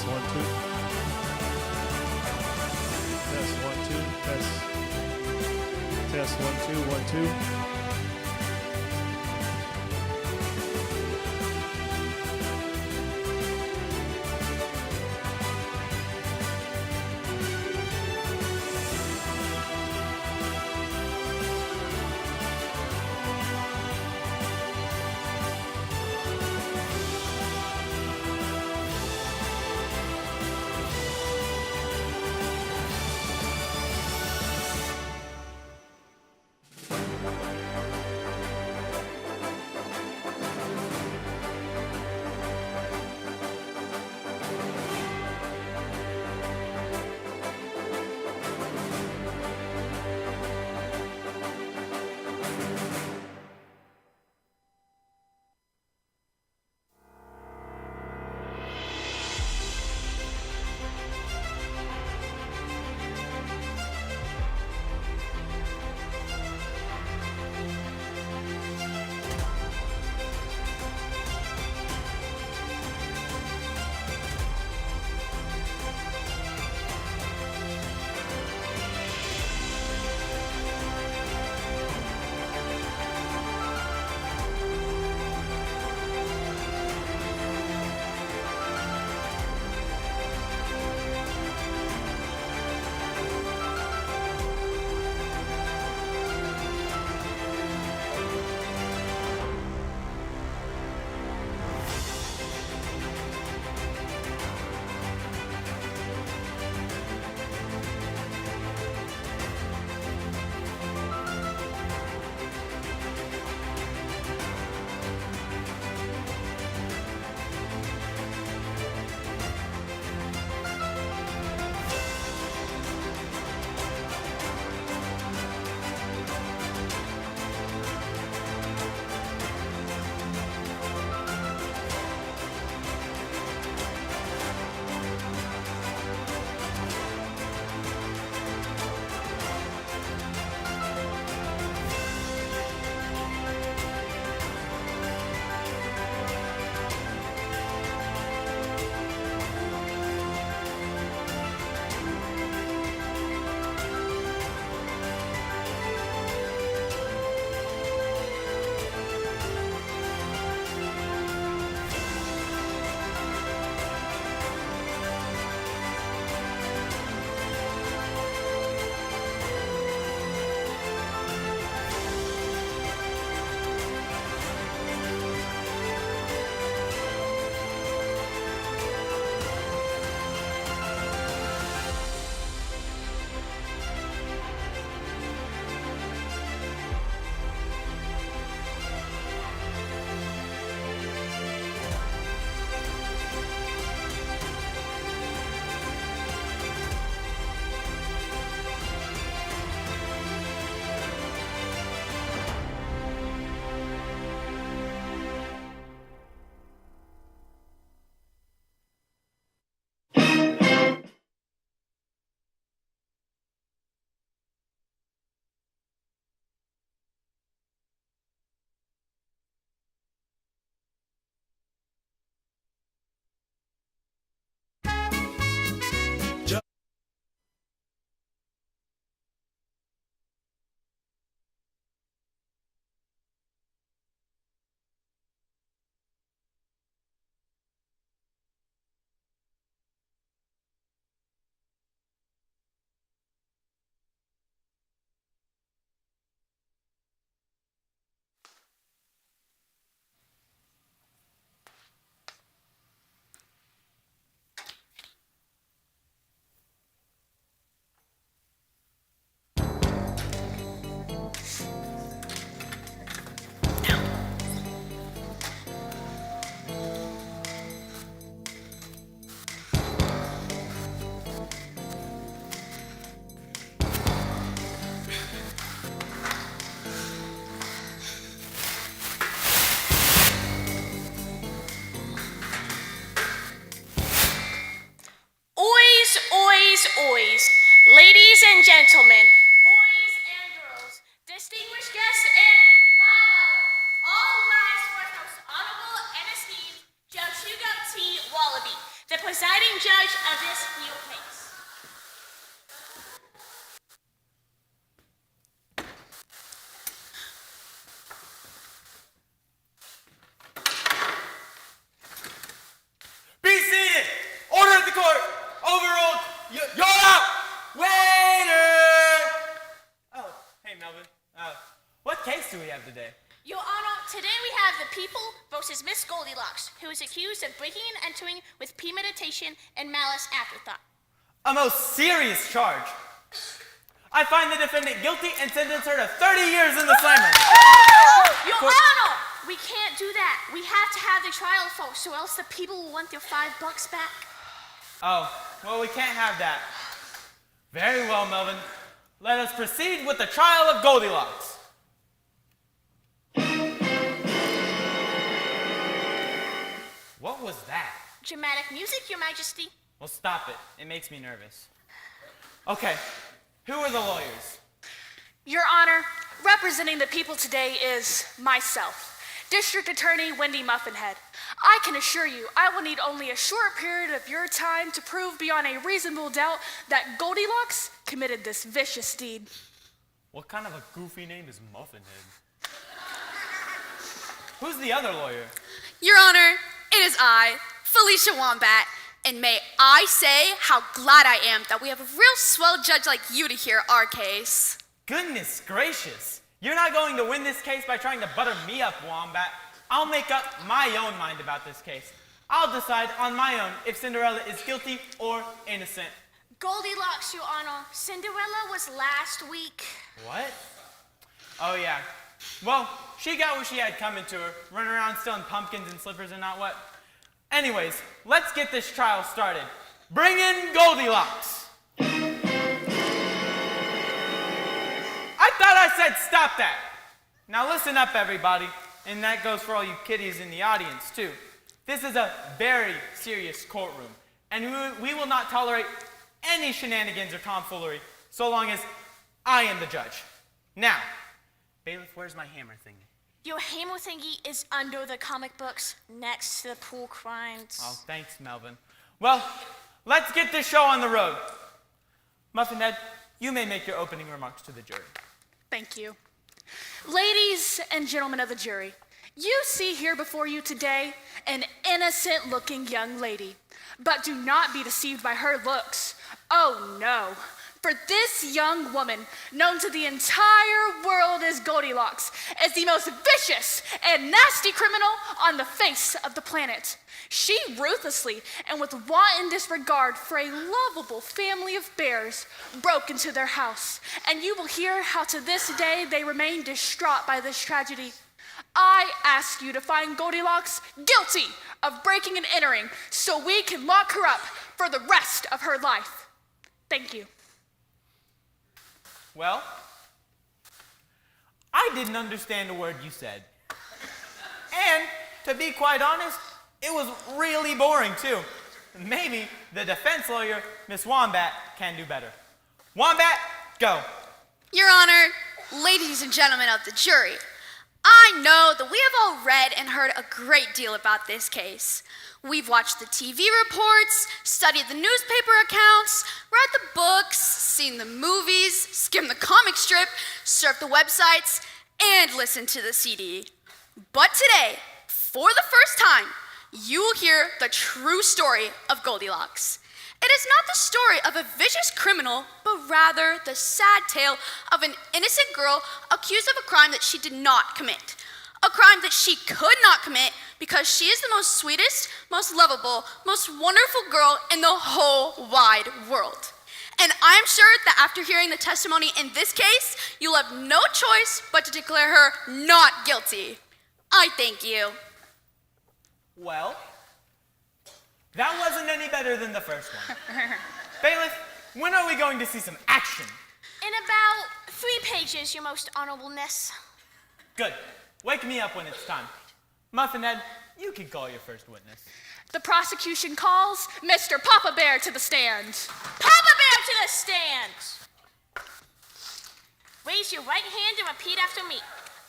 Test 1 2. Test 1 2. Test 1 2 1 2. Ladies and gentlemen, boys and girls, distinguished guests, and my mother, all rise for the most honorable and esteemed Judge Hugo T. Wallaby, the presiding judge your case. Be seated! Order at the court! Overruled! You're out! Waiter! Oh, hey Melvin. What case do we have today? Your Honor, today we have the people versus Miss Goldilocks, who is accused of breaking and entering with premeditation and malice afterthought. A most serious charge. I find the defendant guilty and sentence her to 30 years in the slammer. Your Honor, we can't do that. We have to have the trial first, or else the people will want their $5 back. Oh, well, we can't have that. Very well, Melvin. Let us proceed with the trial of Goldilocks. What was that? Dramatic music, Your Majesty. Well, stop it. It makes me nervous. Okay, who are the lawyers? Your Honor, representing the people today is myself, District Attorney Wendy Muffinhead. I can assure you I will need only a short period of your time to prove beyond a reasonable doubt that Goldilocks committed this vicious deed. What kind of a goofy name is Muffinhead? Who's the other lawyer? Your Honor, it is I, Felicia Wombat, and may I say how glad I am that we have a real swell judge like you to hear our case. Goodness gracious. You're not going to win this case by trying to butter me up, Wombat. I'll make up my own mind about this case. I'll decide on my own if Cinderella is guilty or innocent. Goldilocks, Your Honor. Cinderella was last week. What? Oh, yeah. Well, she got what she had coming to her, running around stealing pumpkins and slippers and not what. Anyways, let's get this trial started. Bring in Goldilocks. I thought I said stop that. Now listen up, everybody. And that goes for all you kiddies in the audience, too. This is a very serious courtroom, and we will not tolerate any shenanigans or tomfoolery so long as I am the judge. Now, bailiff, where's my hammer thingy? Your hammer thingy is under the comic books next to the pool crimes. Oh, thanks, Melvin. Well, let's get this show on the road. Muffinhead, you may make your opening remarks to the jury. Thank you. Ladies and gentlemen of the jury, you see here before you today an innocent-looking young lady. But do not be deceived by her looks. Oh, no. For this young woman, known to the entire world as Goldilocks, is the most vicious and nasty criminal on the face of the planet. She ruthlessly and with wanton disregard for a lovable family of bears broke into their house, and you will hear how to this day they remain distraught by this tragedy. I ask you to find Goldilocks guilty of breaking and entering so we can lock her up for the rest of her life. Thank you. Well, I didn't understand a word you said. And, to be quite honest, it was really boring, too. Maybe the defense lawyer, Miss Wombat, can do better. Wombat, go. Your Honor, ladies and gentlemen of the jury, I know that we have all read and heard a great deal about this case. We've watched the TV reports, studied the newspaper accounts, read the books, seen the movies, skimmed the comic strip, surfed the websites, and listened to the CD. But today, for the first time, you will hear the true story of Goldilocks. It is not the story of a vicious criminal, but rather the sad tale of an innocent girl accused of a crime that she did not commit. A crime that she could not commit because she is the most sweetest, most lovable, most wonderful girl in the whole wide world. And I'm sure that after hearing the testimony in this case, you'll have no choice but to declare her not guilty. I thank you. Well, that wasn't any better than the first one. Bailiff, when are we going to see some action? In about 3 pages, Your Most Honorableness. Good. Wake me up when it's time. Muffinhead, you can call your first witness. The prosecution calls Mr. Papa Bear to the stand. Papa Bear to the stand! Raise your right hand and repeat after me.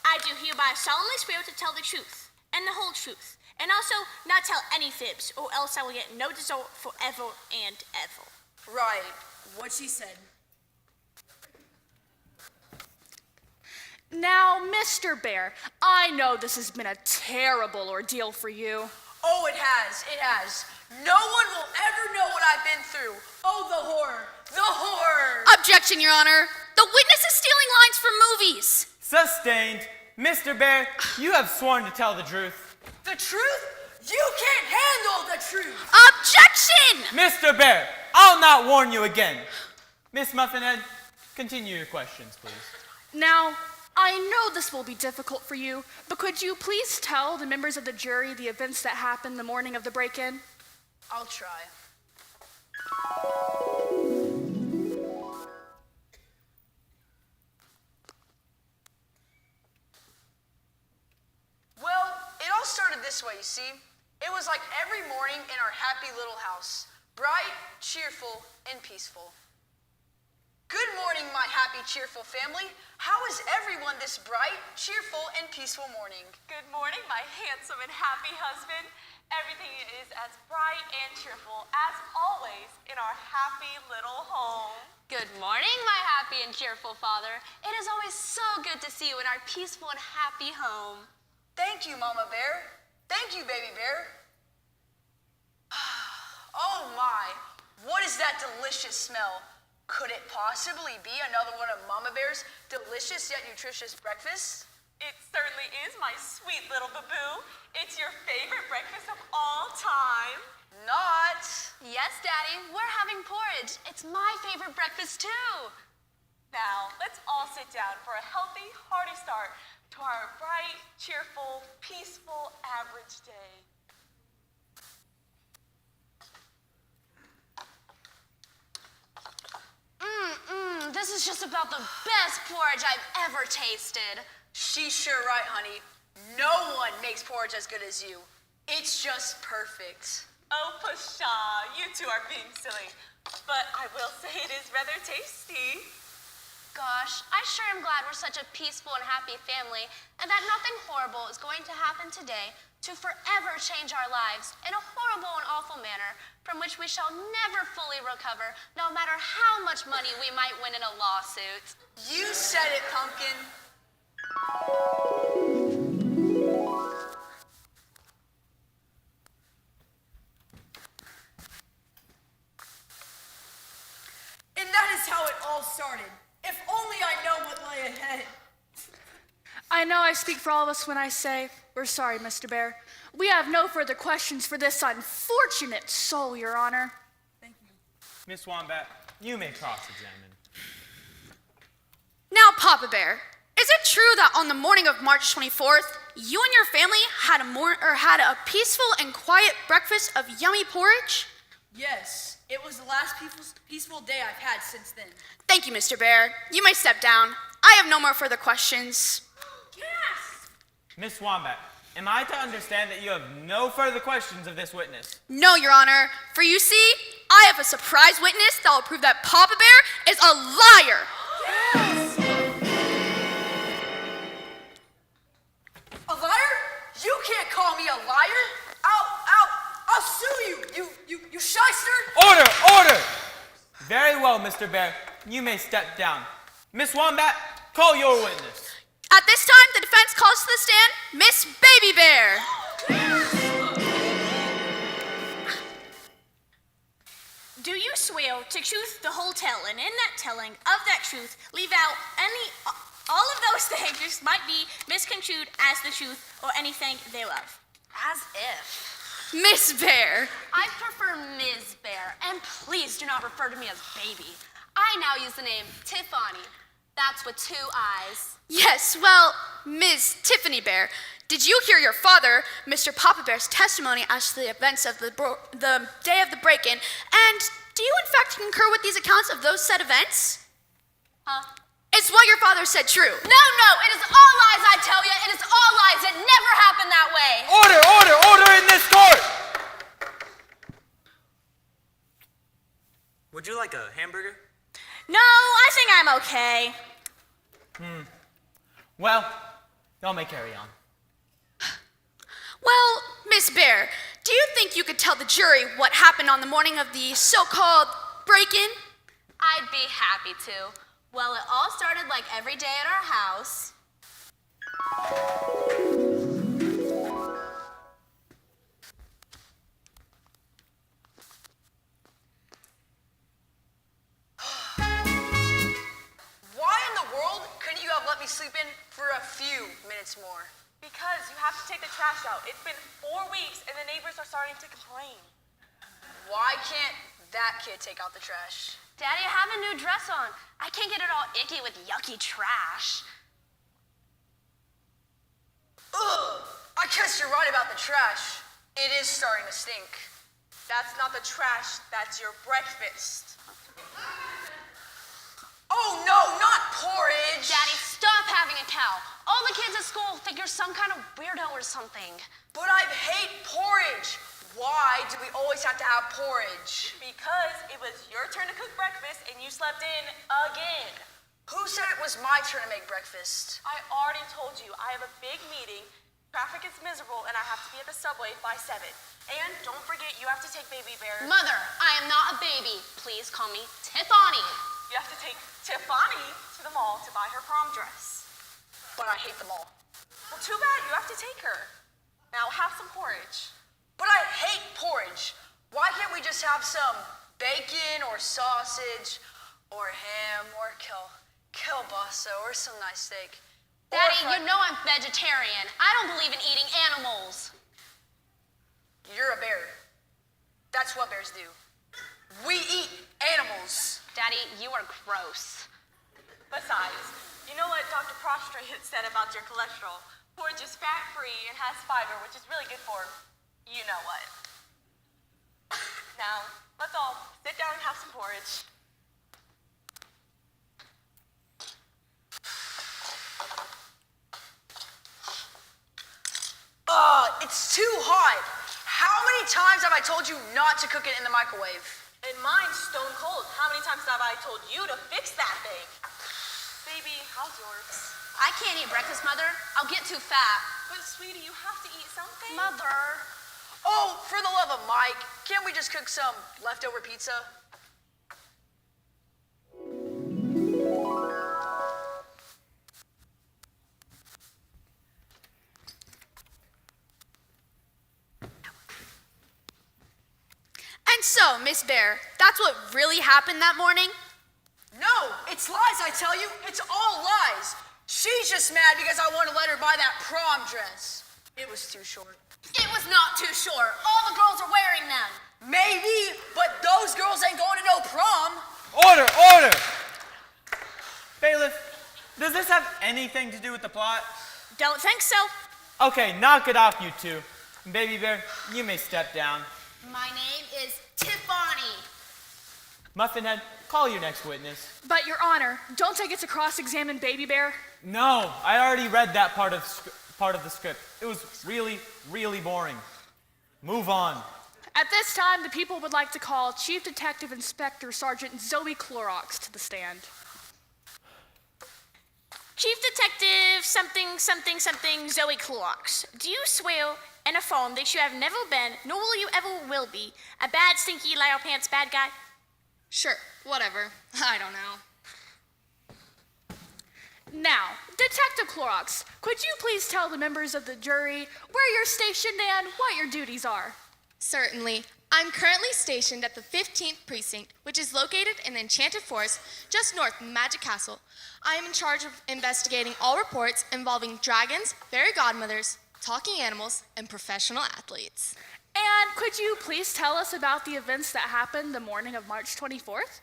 I do hereby solemnly swear to tell the truth, and the whole truth, And also, not tell any fibs, or else I will get no dessert forever and ever. Right. What she said. Now, Mr. Bear, I know this has been a terrible ordeal for you. Oh, it has. It has. No one will ever know what I've been through. Oh, the horror. The horror. Objection, Your Honor. The witness is stealing lines from movies. Sustained. Mr. Bear, you have sworn to tell the truth. The truth? You can't handle the truth. Objection! Mr. Bear, I'll not warn you again. Miss Muffinhead, continue your questions, please. Now, I know this will be difficult for you, but could you please tell the members of the jury the events that happened the morning of the break-in? I'll try. Well, it all started this way, you see. It was like every morning in our happy little house. Bright, cheerful, and peaceful. Good morning, my happy, cheerful family. How is everyone this bright, cheerful, and peaceful morning? Good morning, my handsome and happy husband. Everything is as bright and cheerful as always in our happy little home. Good morning, my happy and cheerful father. It is always so good to see you in our peaceful and happy home. Thank you, Mama Bear. Thank you, Baby Bear. Oh my, what is that delicious smell? Could it possibly be another one of Mama Bear's delicious yet nutritious breakfasts? It certainly is, my sweet little baboo. It's your favorite breakfast of all time. Not. Yes, Daddy, we're having porridge. It's my favorite breakfast, too. Now, let's all sit down for a healthy, hearty start to our bright, cheerful, peaceful, average day. This is just about the best porridge I've ever tasted. She's sure right, honey. No one makes porridge as good as you. It's just perfect. Oh, Pshaw, you two are being silly. But I will say it is rather tasty. Gosh, I sure am glad we're such a peaceful and happy family and that nothing horrible is going to happen today to forever change our lives in a horrible and awful manner from which we shall never fully recover, no matter how much money we might win in a lawsuit. You said it, Pumpkin. And that is how it all started. If only I know what lay ahead. I know I speak for all of us when I say, we're sorry, Mr. Bear. We have no further questions for this unfortunate soul, Your Honor. Thank you. Miss Wombat, you may cross-examine. Now, Papa Bear, is it true that on the morning of March 24th, you and your family had a peaceful and quiet breakfast of yummy porridge? Yes, it was the last peaceful day I've had since then. Thank you, Mr. Bear. You may step down. I have no more further questions. Yes! Miss Wombat, am I to understand that you have no further questions of this witness? No, Your Honor, for you see, I have a surprise witness that will prove that Papa Bear is a liar. Yes! A liar? You can't call me a liar. I'll sue you, you shyster. Order, order! Very well, Mr. Bear. You may step down. Miss Wombat, call your witness. At this time, the defense calls to the stand Miss Baby Bear. Do you swear to truth the whole tale, and in that telling of that truth, leave out all of those things which might be misconstrued as the truth or anything thereof? As if. Miss Bear. I prefer Ms. Bear, and please do not refer to me as baby. I now use the name Tiffany. That's with 2 eyes. Yes, well, Ms. Tiffany Bear, did you hear your father, Mr. Papa Bear's testimony as to the events of the day of the break-in, and do you in fact concur with these accounts of those said events? Huh? Is what your father said true? No, it is all lies, I tell you. It is all lies. It never happened that way. Order in this court! Would you like a hamburger? No, I think I'm okay. Well, y'all may carry on. Well, Miss Bear, do you think you could tell the jury what happened on the morning of the so-called break-in? I'd be happy to. Well, it all started like every day at our house. Why in the world couldn't you have let me sleep in for a few minutes more? Because you have to take the trash out. It's been 4 weeks and the neighbors are starting to complain. Why can't that kid take out the trash? Daddy, I have a new dress on. I can't get it all icky with yucky trash. Ugh! I guess you're right about the trash. It is starting to stink. That's not the trash, that's your breakfast. Oh no, not porridge! Daddy, stop having a cow. All the kids at school think you're some kind of weirdo or something. But I hate porridge. Why do we always have to have porridge? Because it was your turn to cook breakfast and you slept in again. Who said it was my turn to make breakfast? I already told you, I have a big meeting, traffic is miserable, and I have to be at the subway by 7. And don't forget, you have to take Baby Bear. Mother, I am not a baby. Please call me Tiffany. You have to take Tiffany to the mall to buy her prom dress. But I hate them all. Well, too bad, you have to take her. Now have some porridge. But I hate porridge. Why can't we just have some bacon or sausage or ham or kielbasa or some nice steak? Daddy, you know I'm vegetarian. I don't believe in eating animals. You're a bear. That's what bears do. We eat animals. Daddy, you are gross. Besides, you know what Dr. Prostrate said about your cholesterol? Porridge is fat-free and has fiber, which is really good for you know what. Now, let's all sit down and have some porridge. It's too hot. How many times have I told you not to cook it in the microwave? And mine's stone cold. How many times have I told you to fix that thing? Baby, how's yours? I can't eat breakfast, Mother. I'll get too fat. But sweetie, you have to eat something. Mother. Oh, for the love of Mike, can't we just cook some leftover pizza? And so, Miss Bear, that's what really happened that morning? No, it's lies, I tell you. It's all lies. She's just mad because I want to let her buy that prom dress. It was too short. It was not too short. All the girls are wearing them. Maybe, but those girls ain't going to no prom. Order, order! Bailiff, does this have anything to do with the plot? Don't think so. Okay, knock it off, you two. Baby Bear, you may step down. My name is Tiffany. Muffinhead, call your next witness. But, Your Honor, don't I get to cross-examine Baby Bear? No, I already read that part of the script. It was really, really boring. Move on. At this time, the people would like to call Chief Detective Inspector Sergeant Zoe Clorox to the stand. Chief Detective something Zoe Clorox, do you swear and affirm that you have never been, nor will you ever will be, a bad, stinky, liar pants bad guy? Sure, whatever. I don't know. Now, Detective Clorox, could you please tell the members of the jury where you're stationed and what your duties are? Certainly. I'm currently stationed at the 15th Precinct, which is located in the Enchanted Forest just north of Magic Castle. I am in charge of investigating all reports involving dragons, fairy godmothers, talking animals, and professional athletes. And could you please tell us about the events that happened the morning of March 24th?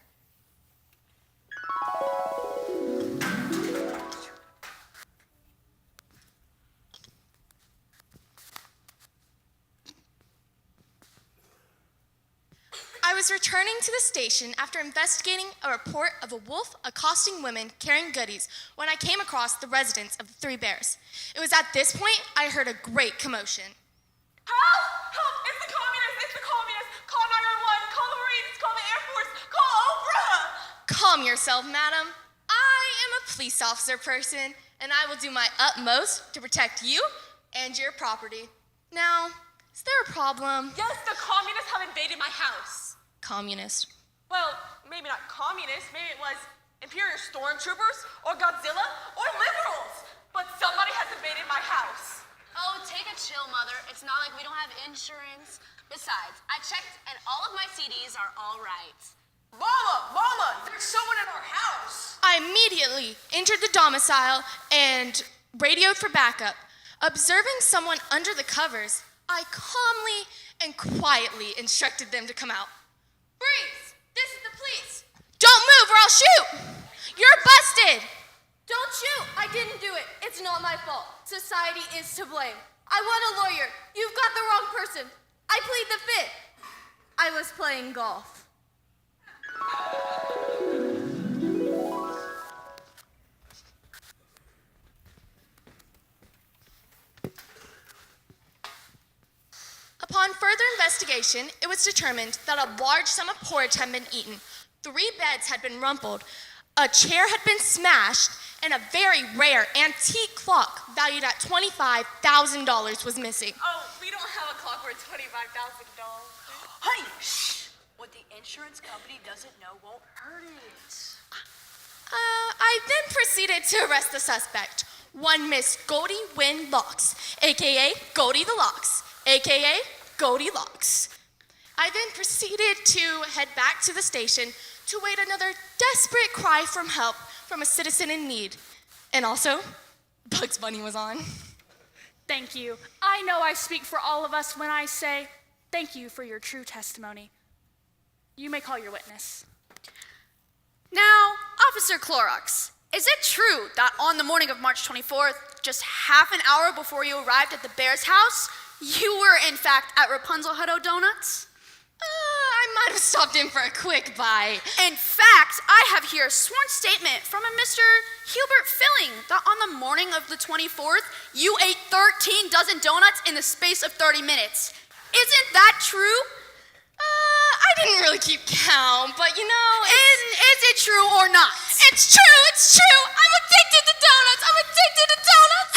I was returning to the station after investigating a report of a wolf accosting women carrying goodies when I came across the residence of the Three Bears. It was at this point I heard a great commotion. Help! Help! It's the communists! It's the communists! Call 911! Call the Marines! Call the Air Force! Call Oprah! Calm yourself, madam. I am a police officer person, and I will do my utmost to protect you and your property. Now, Is there a problem? Yes, the communists have invaded my house. Communist. Well, maybe not communists. Maybe it was Imperial stormtroopers or Godzilla or liberals. But somebody has invaded my house. Oh, take a chill, Mother. It's not like we don't have insurance. Besides, I checked and all of my CDs are all right. Mama, there's someone in our house. I immediately entered the domicile and radioed for backup. Observing someone under the covers, I calmly and quietly instructed them to come out. Freeze! This is the police! Don't move or I'll shoot! You're busted! Don't shoot! I didn't do it. It's not my fault. Society is to blame. I want a lawyer. You've got the wrong person. I plead the fifth. I was playing golf. Upon further investigation, it was determined that a large sum of porridge had been eaten, 3 beds had been rumpled, a chair had been smashed, and a very rare antique clock valued at $25,000 was missing. Oh, we don't have a clock worth $25,000. Honey, shh. What the insurance company doesn't know won't hurt it. I then proceeded to arrest the suspect, one Miss Goldilocks, aka Goldilocks, aka Goldilocks. I then proceeded to head back to the station to wait another desperate cry for help from a citizen in need. And also, Bugs Bunny was on. Thank you. I know I speak for all of us when I say thank you for your true testimony. You may call your witness. Now, Officer Clorox, is it true that on the morning of March 24th, just half an hour before you arrived at the Bear's house, you were in fact at Rapunzel Hutto Donuts? I might have stopped in for a quick bite. In fact, I have here a sworn statement from a Mr. Hubert Filling that on the morning of the 24th, you ate 13 dozen donuts in the space of 30 minutes. Isn't that true? I didn't really keep count, but you know, Is it true or not? it's true. I'm addicted to donuts.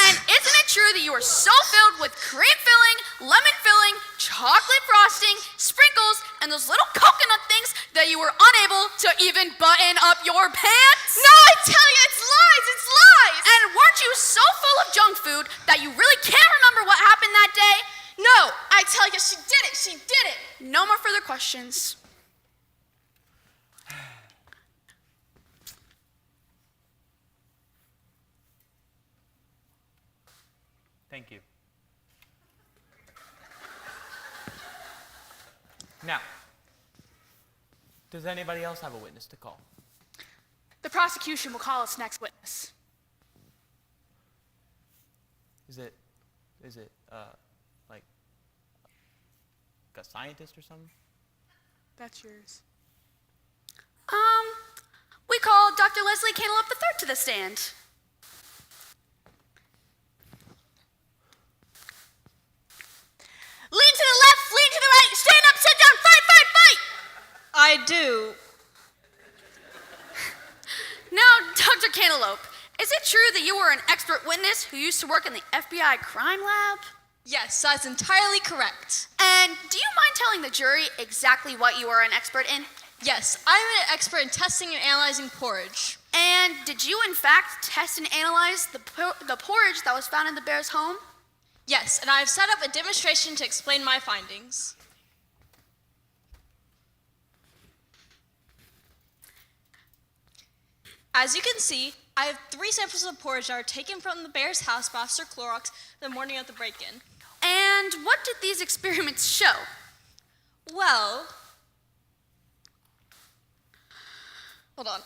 And isn't it true that you were so filled with cream filling, lemon filling, chocolate frosting, sprinkles, and those little coconut things that you were unable to even button up your pants? No, I tell you, it's lies. And weren't you so full of junk food that you really can't remember what happened that day? No, I tell you, she did it. No more further questions. Thank you. Now, does anybody else have a witness to call? The prosecution will call its next witness. Is it like a scientist or something? That's yours. We call Dr. Leslie Cantaloupe III to the stand. Lean to the left, lean to the right, stand up, sit down, fight! I do. Now, Dr. Cantaloupe, is it true that you were an expert witness who used to work in the FBI crime lab? Yes, that's entirely correct. And do you mind telling the jury exactly what you are an expert in? Yes, I'm an expert in testing and analyzing porridge. And did you, in fact, test and analyze the porridge that was found in the bear's home? Yes, and I've set up a demonstration to explain my findings. As you can see, I have 3 samples of porridge that are taken from the bear's house by Officer Clorox the morning of the break-in. And what did these experiments show? Well, hold on.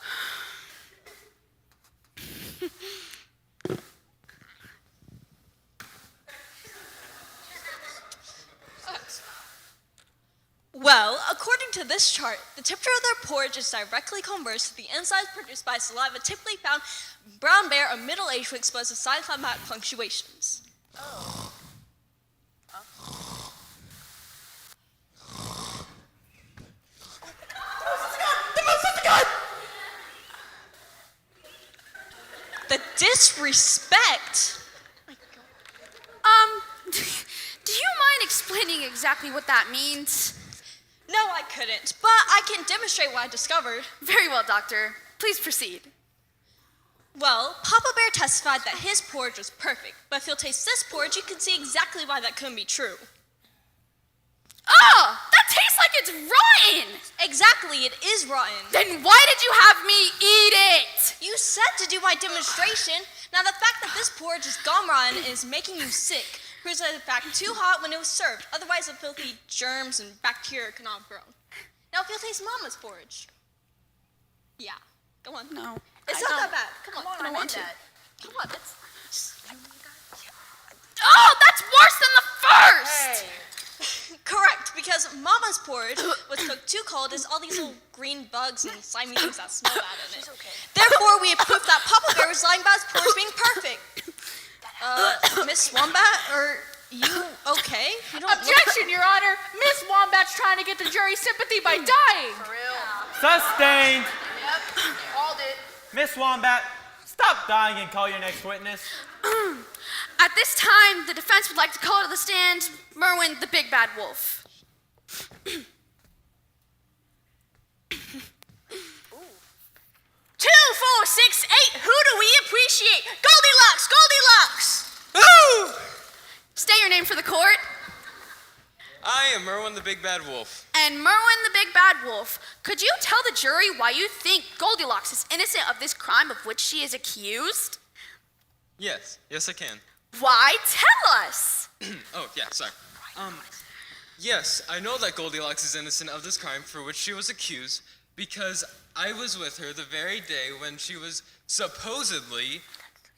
Well, according to this chart, the temperature of their porridge is directly converse to the enzymes produced by saliva typically found in brown bear or middle age who exposed to side climatic fluctuations. The disrespect! Do you mind explaining exactly what that means? No, I couldn't, but I can demonstrate what I discovered. Very well, Doctor. Please proceed. Well, Papa Bear testified that his porridge was perfect, but if you'll taste this porridge, you can see exactly why that couldn't be true. Oh, that tastes like it's rotten! Exactly, it is rotten. Then why did you have me eat it? You said to do my demonstration. Now, the fact that this porridge is gone rotten is making you sick proves that it's back too hot when it was served. Otherwise, the filthy germs and bacteria could not have grown. Now, if you'll taste Mama's porridge. Yeah, go on. No. It's not that bad. Come on, I don't want to. Come on, let's... Oh, that's worse than the first! Correct, because Mama's porridge was cooked too cold. There's all these little green bugs and slimy things that smell bad in it. Therefore, we have proof that Papa Bear was lying about his porridge being perfect. Miss Wombat, are you okay? You don't Objection, Your Honor. Miss Wombat's trying to get the jury's sympathy by dying. For real? Sustained. Yep, called it. Miss Wombat, stop dying and call your next witness. At this time, the defense would like to call to the stand Merwin the Big Bad Wolf. 2, 4, 6, 8. Who do we appreciate? Goldilocks! Goldilocks! Woo! State your name for the court. I am Merwin the Big Bad Wolf. And Merwin the Big Bad Wolf, could you tell the jury why you think Goldilocks is innocent of this crime of which she is accused? Yes, I can. Why? Tell us. Oh, yeah, sorry. Yes, I know that Goldilocks is innocent of this crime for which she was accused because I was with her the very day when she was supposedly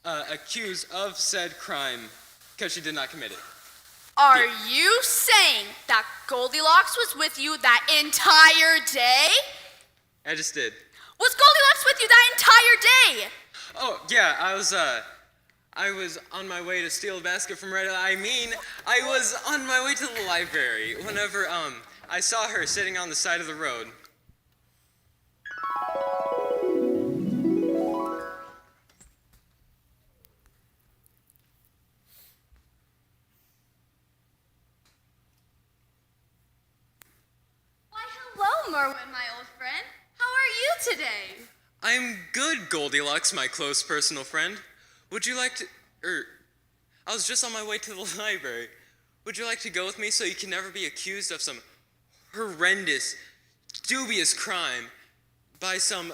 accused of said crime because she did not commit it. Are you saying that Goldilocks was with you that entire day? I just did. Was Goldilocks with you that entire day? Oh, yeah, I was on my way to steal a basket from Red. I was on my way to the library whenever I saw her sitting on the side of the road. Why, hello, Merwin, my old friend. How are you today? I'm good, Goldilocks, my close personal friend. Would you like to, I was just on my way to the library. Would you like to go with me so you can never be accused of some horrendous, dubious crime by some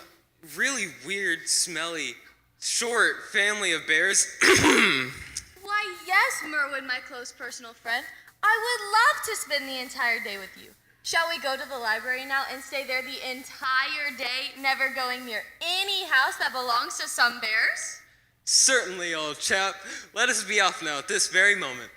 really weird, smelly, short family of bears? Why, yes, Merwin, my close personal friend. I would love to spend the entire day with you. Shall we go to the library now and stay there the entire day, never going near any house that belongs to some bears? Certainly, old chap. Let us be off now at this very moment.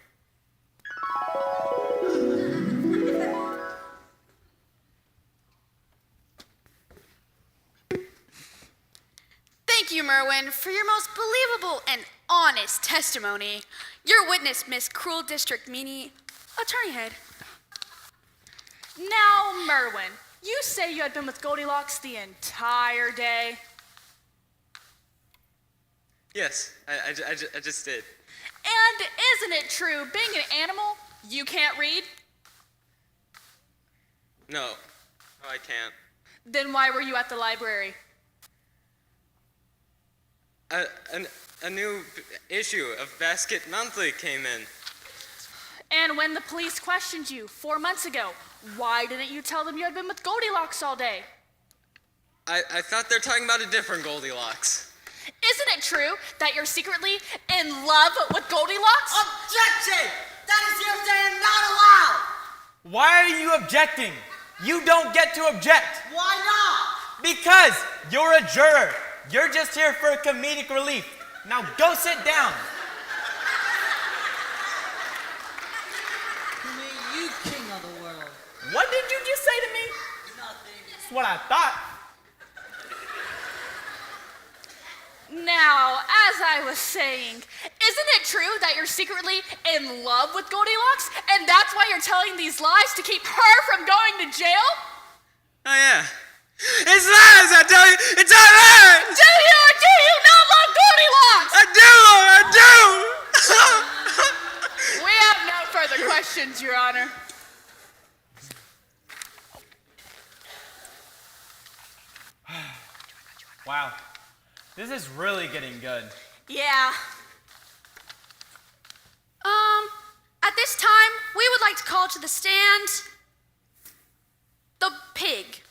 Thank you, Merwin, for your most believable and honest testimony. Your witness, Miss Cruel District Meanie, Attorney Head. Now, Merwin, you say you had been with Goldilocks the entire day. Yes, I just did. And isn't it true, being an animal, you can't read? No, I can't. Then why were you at the library? A new issue of Basket Monthly came in. And when the police questioned you 4 months ago, why didn't you tell them you had been with Goldilocks all day? I thought they're talking about a different Goldilocks. Isn't it true that you're secretly in love with Goldilocks? Objection! That is hearsay and not allowed! Why are you objecting? You don't get to object. Why not? Because you're a juror. You're just here for comedic relief. Now go sit down. To me, you king of the world. What did you just say to me? Nothing. That's what I thought. Now, as I was saying, isn't it true that you're secretly in love with Goldilocks? And that's why you're telling these lies to keep her from going to jail? Oh yeah. It's lies, I tell you. It's all lies. Do you or do you not love Goldilocks? I do. We have no further questions, Your Honor. Wow. This is really getting good. Yeah. At this time, we would like to call to the stand the pig.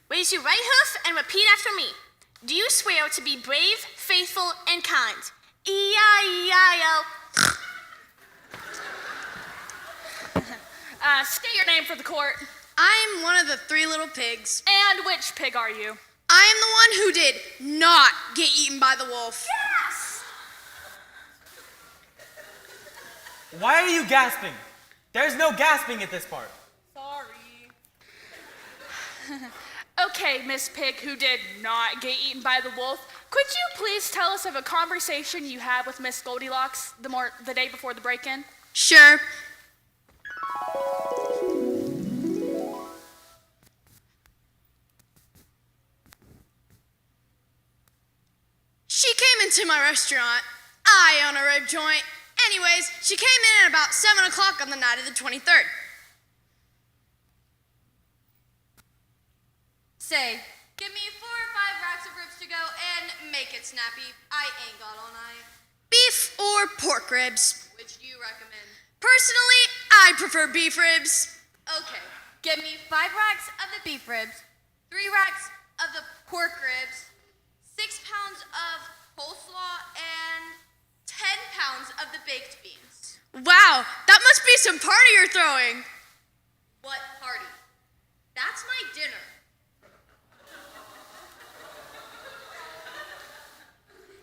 Raise your right hoof and repeat after me. Do you swear to be brave, faithful, and kind? E-I-E-I-O. State your name for the court. I'm one of the three little pigs. And which pig are you? I am the one who did not get eaten by the wolf. Yes! Why are you gasping? There's no gasping at this part. Sorry. Okay, Miss Pig, who did not get eaten by the wolf, could you please tell us of a conversation you had with Miss Goldilocks the day before the break-in? Sure. She came into my restaurant. I own a rib joint. Anyways, she came in at about 7 o'clock on the night of the 23rd. Say, give me 4 or 5 racks of ribs to go and make it snappy. I ain't got all night. Beef or pork ribs? Which do you recommend? Personally, I prefer beef ribs. Okay, give me 5 racks of the beef ribs, 3 racks of the pork ribs, 6 pounds of coleslaw, and 10 pounds of the baked beans. Wow, that must be some party you're throwing. What party? That's my dinner.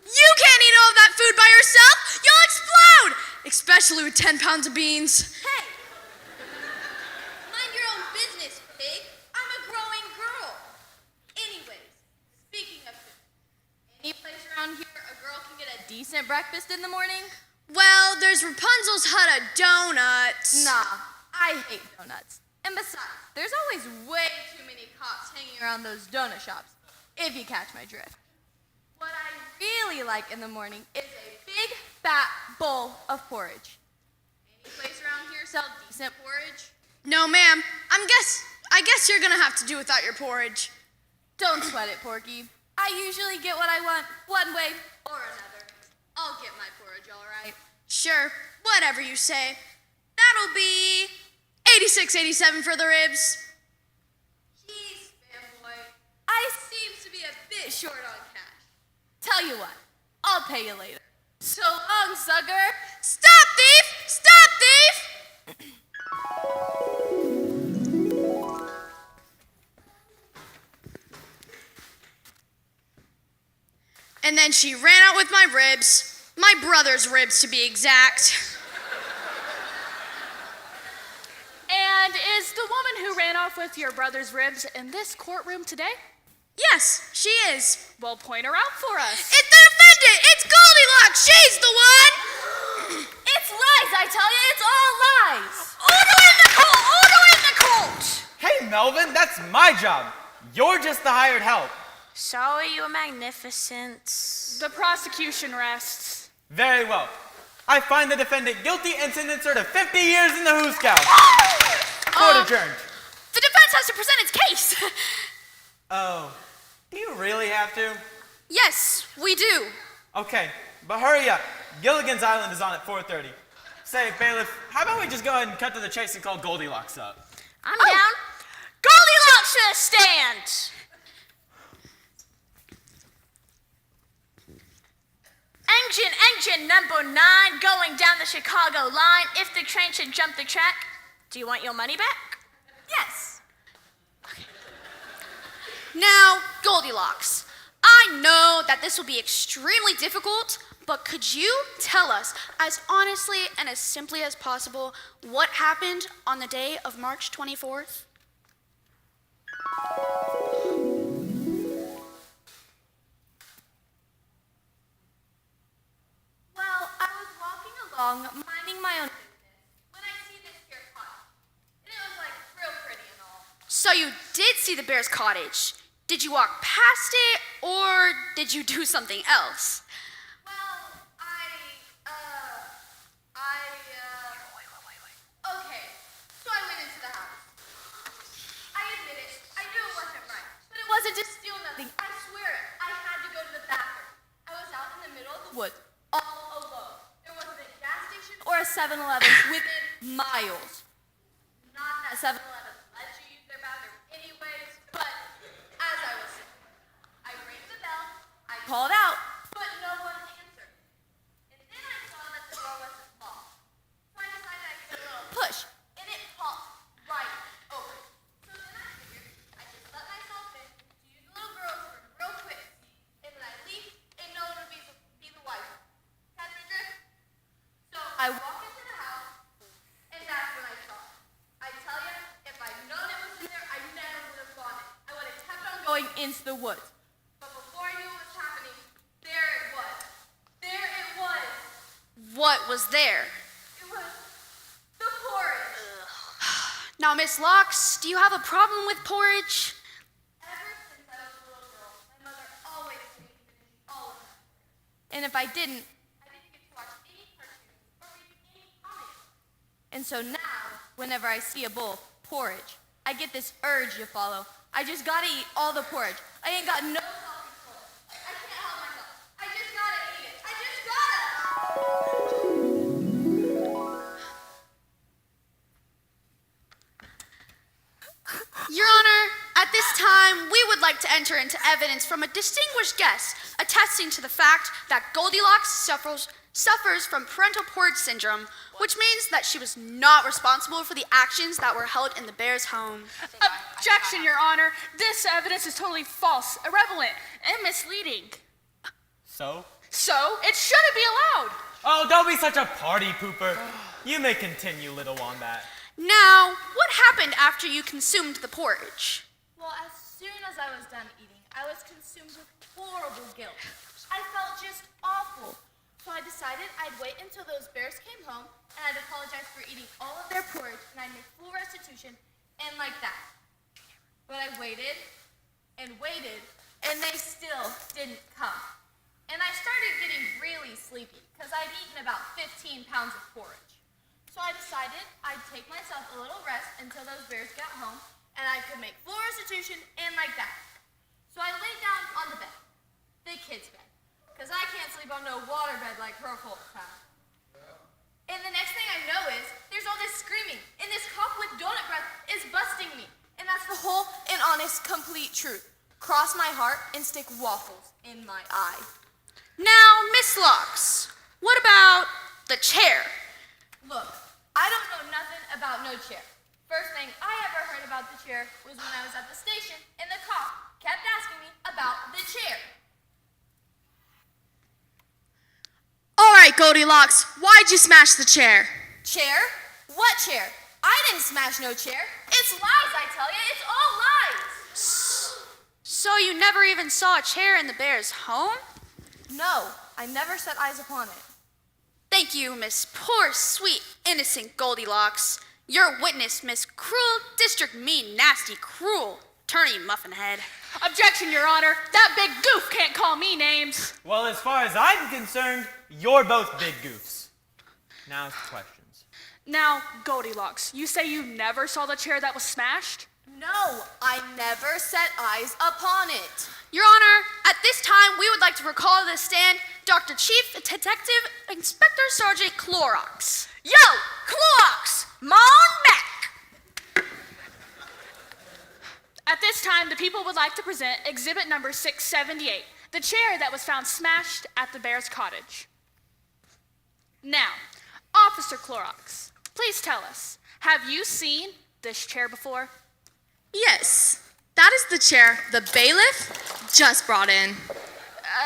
You can't eat all of that food by yourself. You'll explode, especially with 10 pounds of beans. Hey, mind your own business, pig. I'm a growing girl. Anyways, speaking of food, any place around here a girl can get a decent breakfast in the morning? Well, there's Rapunzel's Hut of Donuts. Nah, I hate donuts. And besides, there's always way too many cops hanging around those donut shops, if you catch my drift. What I really like in the morning is a big, fat bowl of porridge. Any place around here sell decent porridge? No, ma'am. I guess you're gonna have to do without your porridge. Don't sweat it, Porky. I usually get what I want one way or another. I'll get my porridge, all right? Sure, whatever you say. That'll be 86.87 for the ribs. Jeez, fanboy. I seem to be a bit short on cash. Tell you what, I'll pay you later. So long, sucker. Stop, thief! Stop, thief! And then she ran out with my ribs, my brother's ribs to be exact. And is the woman who ran off with your brother's ribs in this courtroom today? Yes, she is. Well, point her out for us. It's the defendant! It's Goldilocks! She's the one! It's lies, I tell you, it's all lies. Order in the court! Order in the court! Hey, Melvin, that's my job. You're just the hired help. Sorry, Your Magnificence. The prosecution rests. Very well. I find the defendant guilty and sentence her to 50 years in the Hooskow. Court adjourned. The defense has to present its case. Oh, do you really have to? Yes, we do. Okay, but hurry up. Gilligan's Island is on at 4:30. Say, bailiff, how about we just go ahead and cut to the chase and call Goldilocks up? I'm down. Goldilocks to the stand. Engine number 9 going down the Chicago line. If the train should jump the track, do you want your money back? Yes. Okay. Now, Goldilocks, I know that this will be extremely difficult, but could you tell us, as honestly and as simply as possible, what happened on the day of March 24th? Well, I was walking along, minding my own business, when I see this here cottage. And it was like real pretty and all. So you did see the bear's cottage. Did you walk past it, or did you do something else? Well, okay, so I went into the house. 7-Elevens within miles. Not that 7-Eleven lets you use their bathroom anyways, but as I was saying, I rang the bell, I called out, but no one answered. And then I saw that the door wasn't locked. So I decided I'd give it a little push, and it popped right open. So then I figured I'd just let myself in to use the little girl's room real quick, and then I'd leave, and no one would be the wiser. Catch my drift? So I walked into the house, and that's when I saw it. I tell you, if I'd known it was in there, I never would have gone in. I would have kept on going into the woods. But before I knew what was happening, there it was. There it was. What was there? It was the porridge. Now, Miss Locks, do you have a problem with porridge? Ever since I was a little girl, my mother always made me finish all of it. And if I didn't get to watch any cartoons or read any comics. And so now, whenever I see a bowl of porridge, I get this urge you follow. I just gotta eat all the porridge. I ain't got no self-control. I can't help myself. I just gotta eat it. I just gotta. Your Honor, at this time, we would like to enter into evidence from a distinguished guest attesting to the fact that Goldilocks suffers from parental porridge syndrome, which means that she was not responsible for the actions that were held in the bear's home. Objection, Your Honor. This evidence is totally false, irrelevant, and misleading. So? So, it shouldn't be allowed. Oh, don't be such a party pooper. You may continue, little wombat. Now, what happened after you consumed the porridge? Well, as soon as I was done eating, I was consumed with horrible guilt. I felt just awful. So I decided I'd wait until those bears came home, and I'd apologize for eating all of their porridge, and I'd make full restitution, and like that. But I waited, and they still didn't come. And I started getting really sleepy, because I'd eaten about 15 pounds of porridge. So I decided I'd take myself a little rest until those bears got home, and I could make full restitution and like that. So I laid down on the bed, the kid's bed, because I can't sleep on no water bed like her folks have. And the next thing I know is there's all this screaming, and this cop with donut breath is busting me. And that's the whole and honest, complete truth. Cross my heart and stick waffles in my eye. Now, Miss Locks, what about the chair? Look, I don't know nothing about no chair. First thing I ever heard about the chair was when I was at the station and the cop kept asking me about the chair. All right, Goldilocks, why'd you smash the chair? Chair? What chair? I didn't smash no chair. It's lies, I tell you. It's all lies. So you never even saw a chair in the bear's home? No, I never set eyes upon it. Thank you, Miss Poor, Sweet, Innocent Goldilocks. Your witness, Miss Cruel, District Mean, Nasty, Cruel, Attorney Muffinhead. Objection, Your Honor. That big goof can't call me names. Well, as far as I'm concerned, you're both big goofs. Now, questions. Now, Goldilocks, you say you never saw the chair that was smashed? No, I never set eyes upon it. Your Honor, at this time, we would like to recall to the stand Dr. Chief Detective Inspector Sergeant Clorox. Yo, Clorox, come on back. At this time, the people would like to present exhibit number 678, the chair that was found smashed at the Bear's cottage. Now, Officer Clorox, please tell us, have you seen this chair before? Yes, that is the chair the bailiff just brought in.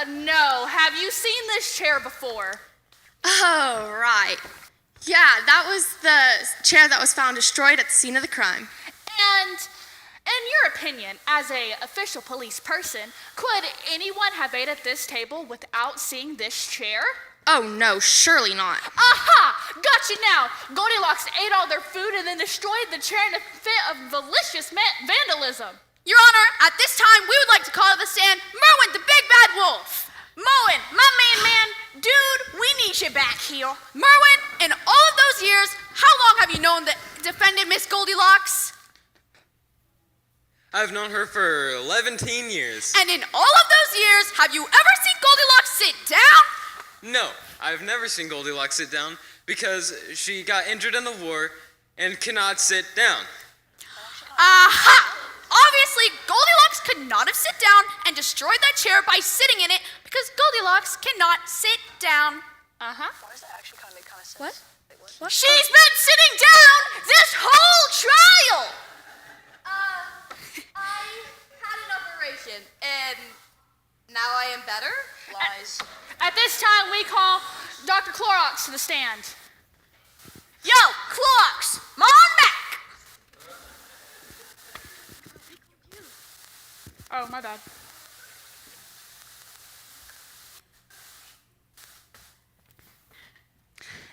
No, have you seen this chair before? Oh, right. Yeah, that was the chair that was found destroyed at the scene of the crime. And in your opinion, as an official police person, could anyone have ate at this table without seeing this chair? Oh, no, surely not. Aha! Gotcha now! Goldilocks ate all their food and then destroyed the chair in a fit of malicious vandalism. Your Honor, at this time, we would like to call to the stand Merwin, the Big Bad Wolf. Moen, my man, dude, we need you back here. Merwin, in all of those years, how long have you known the defendant, Miss Goldilocks? I've known her for 11 years. And in all of those years, have you ever seen Goldilocks sit down? No, I've never seen Goldilocks sit down because she got injured in the war and cannot sit down. Aha! Obviously, Goldilocks could not have sit down and destroyed that chair by sitting in it because Goldilocks cannot sit down. Why does that actually kind of make sense? What? Wait, what? She's been sitting down this whole trial! I had an operation, and now I am better. Lies. At this time, we call Dr. Clorox to the stand. Yo, Clorox, come on back. Oh, my bad.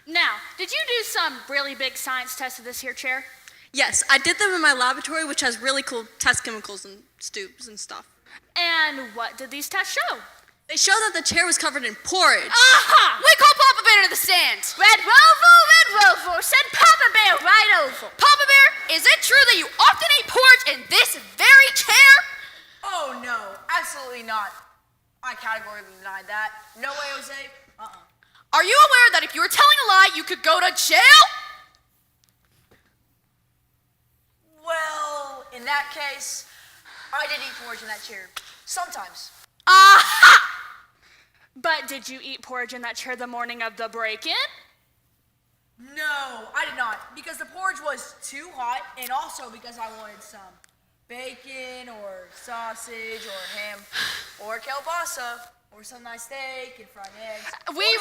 Now, did you do some really big science tests with this here chair? Yes, I did them in my laboratory, which has really cool test chemicals and tubes and stuff. And what did these tests show? They showed that the chair was covered in porridge. Aha! We call Papa Bear to the stand. Red Rover, send Papa Bear right over. Papa Bear, is it true that you often eat porridge in this very chair? Oh no, absolutely not. I categorically deny that. No way, Jose. Are you aware that if you were telling a lie, you could go to jail? Well, in that case, I did eat porridge in that chair. Sometimes. Aha! But did you eat porridge in that chair the morning of the break-in? No, I did not. Because the porridge was too hot, and also because I wanted some bacon or sausage or ham or kielbasa or some nice steak and fried eggs. We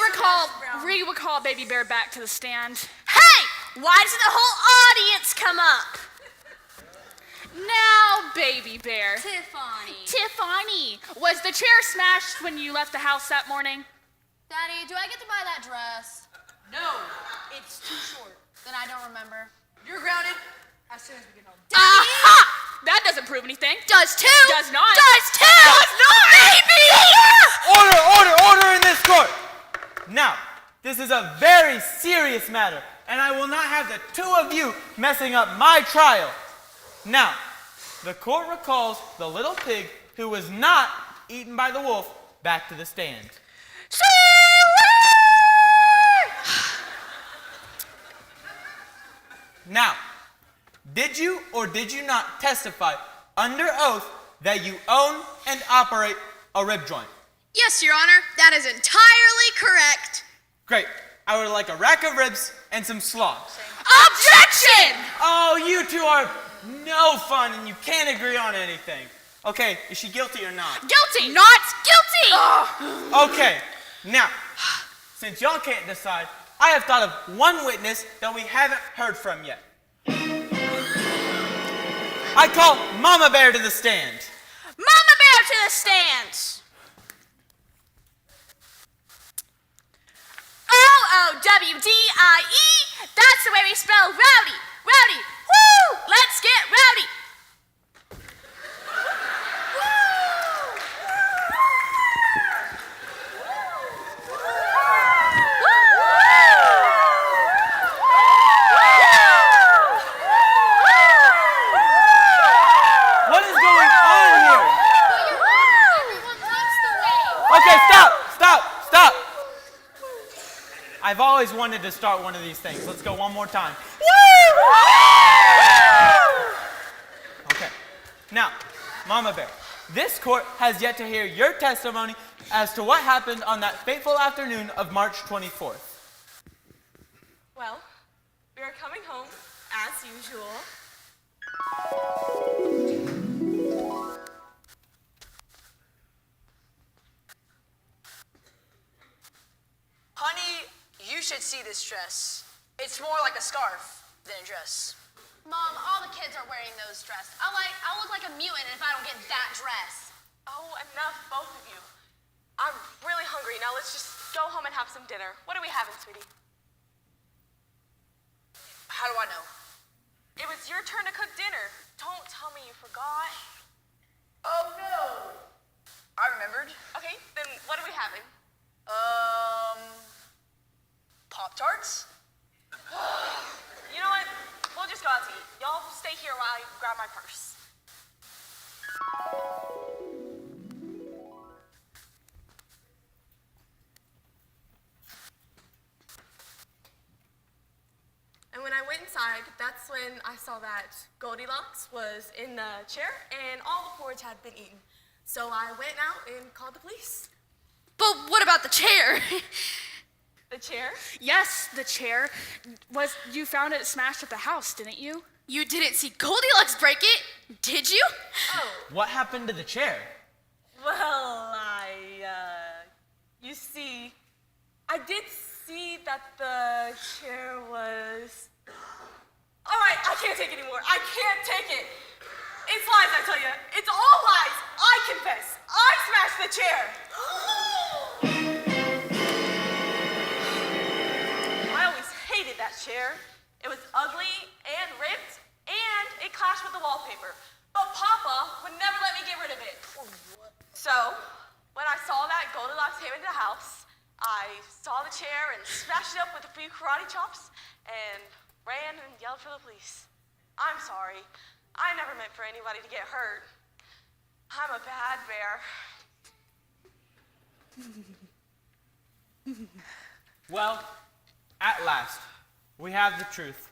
recall Baby Bear back to the stand. Hey, why doesn't the whole audience come up? Now, Baby Bear. Tiffany. Was the chair smashed when you left the house that morning? Daddy, do I get to buy that dress? No, it's too short. Then I don't remember. You're grounded as soon as we get home. Aha! That doesn't prove anything. Does too. Does not. Does too. Does not. Baby! Order in this court. Now, this is a very serious matter, and I will not have the two of you messing up my trial. Now, the court recalls the little pig who was not eaten by the wolf back to the stand. Now, did you or did you not testify under oath that you own and operate a rib joint? Yes, Your Honor, that is entirely correct. Great. I would like a rack of ribs and some slaw. Objection! Oh, you two are no fun and you can't agree on anything. Okay, is she guilty or not? Guilty! Not guilty! Okay, now, since y'all can't decide, I have thought of one witness that we haven't heard from yet. I call Mama Bear to the stand. Mama Bear to the stand. O-O-W-D-I-E, that's the way we spell rowdy. Rowdy, woo! Let's get rowdy. What is going on here? Okay, stop. I've always wanted to start one of these things. Let's go one more time. Okay. Now, Mama Bear, this court has yet to hear your testimony as to what happened on that fateful afternoon of March 24th. Well, we were coming home, as usual. Honey, you should see this dress. It's more like a scarf than a dress. Mom, all the kids are wearing those dresses. I'll look like a mutant if I don't get that dress. Oh, enough, both of you. I'm really hungry. Now let's just go home and have some dinner. What are we having, sweetie? How do I know? It was your turn to cook dinner. Don't tell me you forgot. Oh no! I remembered. Okay, then what are we having? Pop-Tarts? You know what? We'll just go out to eat. Y'all stay here while I grab my purse. And when I went inside, that's when I saw that Goldilocks was in the chair and all the porridge had been eaten. So I went out and called the police. But what about the chair? The chair? Yes, the chair. You found it smashed at the house, didn't you? You didn't see Goldilocks break it, did you? Oh, What happened to the chair? well, you see, I did see that the chair was... All right, I can't take it anymore. I can't take it. It's lies, I tell you. It's all lies. I confess. I smashed the chair. I always hated that chair. It was ugly and ripped, and it clashed with the wallpaper. But Papa would never let me get rid of it. So, when I saw that Goldilocks came into the house, I saw the chair and smashed it up with a few karate chops and ran and yelled for the police. I'm sorry. I never meant for anybody to get hurt. I'm a bad bear. Well, at last, we have the truth.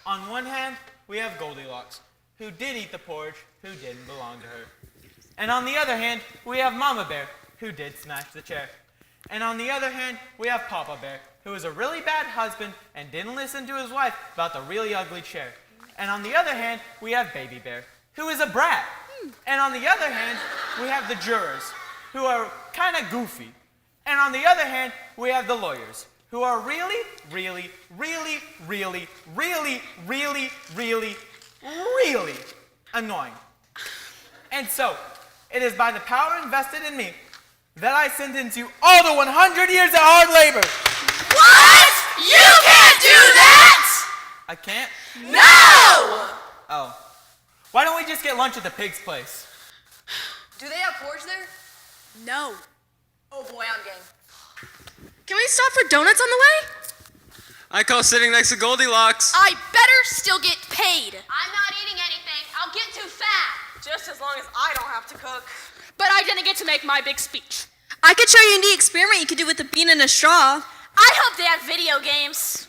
On one hand, we have Goldilocks, who did eat the porridge, who didn't belong to her. And on the other hand, we have Mama Bear, who did smash the chair. And on the other hand, we have Papa Bear, who was a really bad husband and didn't listen to his wife about the really ugly chair. And on the other hand, we have Baby Bear, who is a brat. And on the other hand, we have the jurors, who are kind of goofy. And on the other hand, we have the lawyers, who are really, really, really, really, really, really, really, really annoying. And so, it is by the power invested in me that I sentence you all to 100 years of hard labor. What? You can't do that! I can't? No! Oh. Why don't we just get lunch at the pig's place? Do they have porridge there? No. Oh boy, I'm game. Can we stop for donuts on the way? I call sitting next to Goldilocks. I better still get paid. I'm not eating anything. I'll get too fat. Just as long as I don't have to cook. But I didn't get to make my big speech. I could show you a neat experiment you could do with a bean and a straw. I hope they have video games.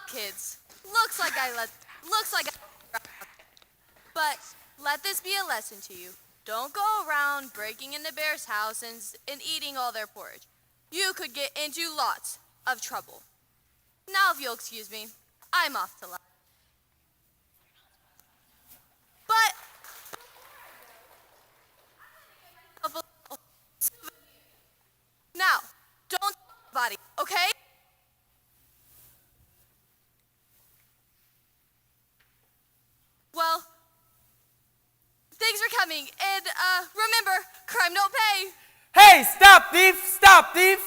Kids, looks like but let this be a lesson to you. Don't go around breaking into bears' house and eating all their porridge. You could get into lots of trouble. Now, if you'll excuse me, I'm off to lunch. But now, don't tell anybody, okay? Well, thanks for coming, and remember, crime don't pay. Hey, stop thief! Stop thief!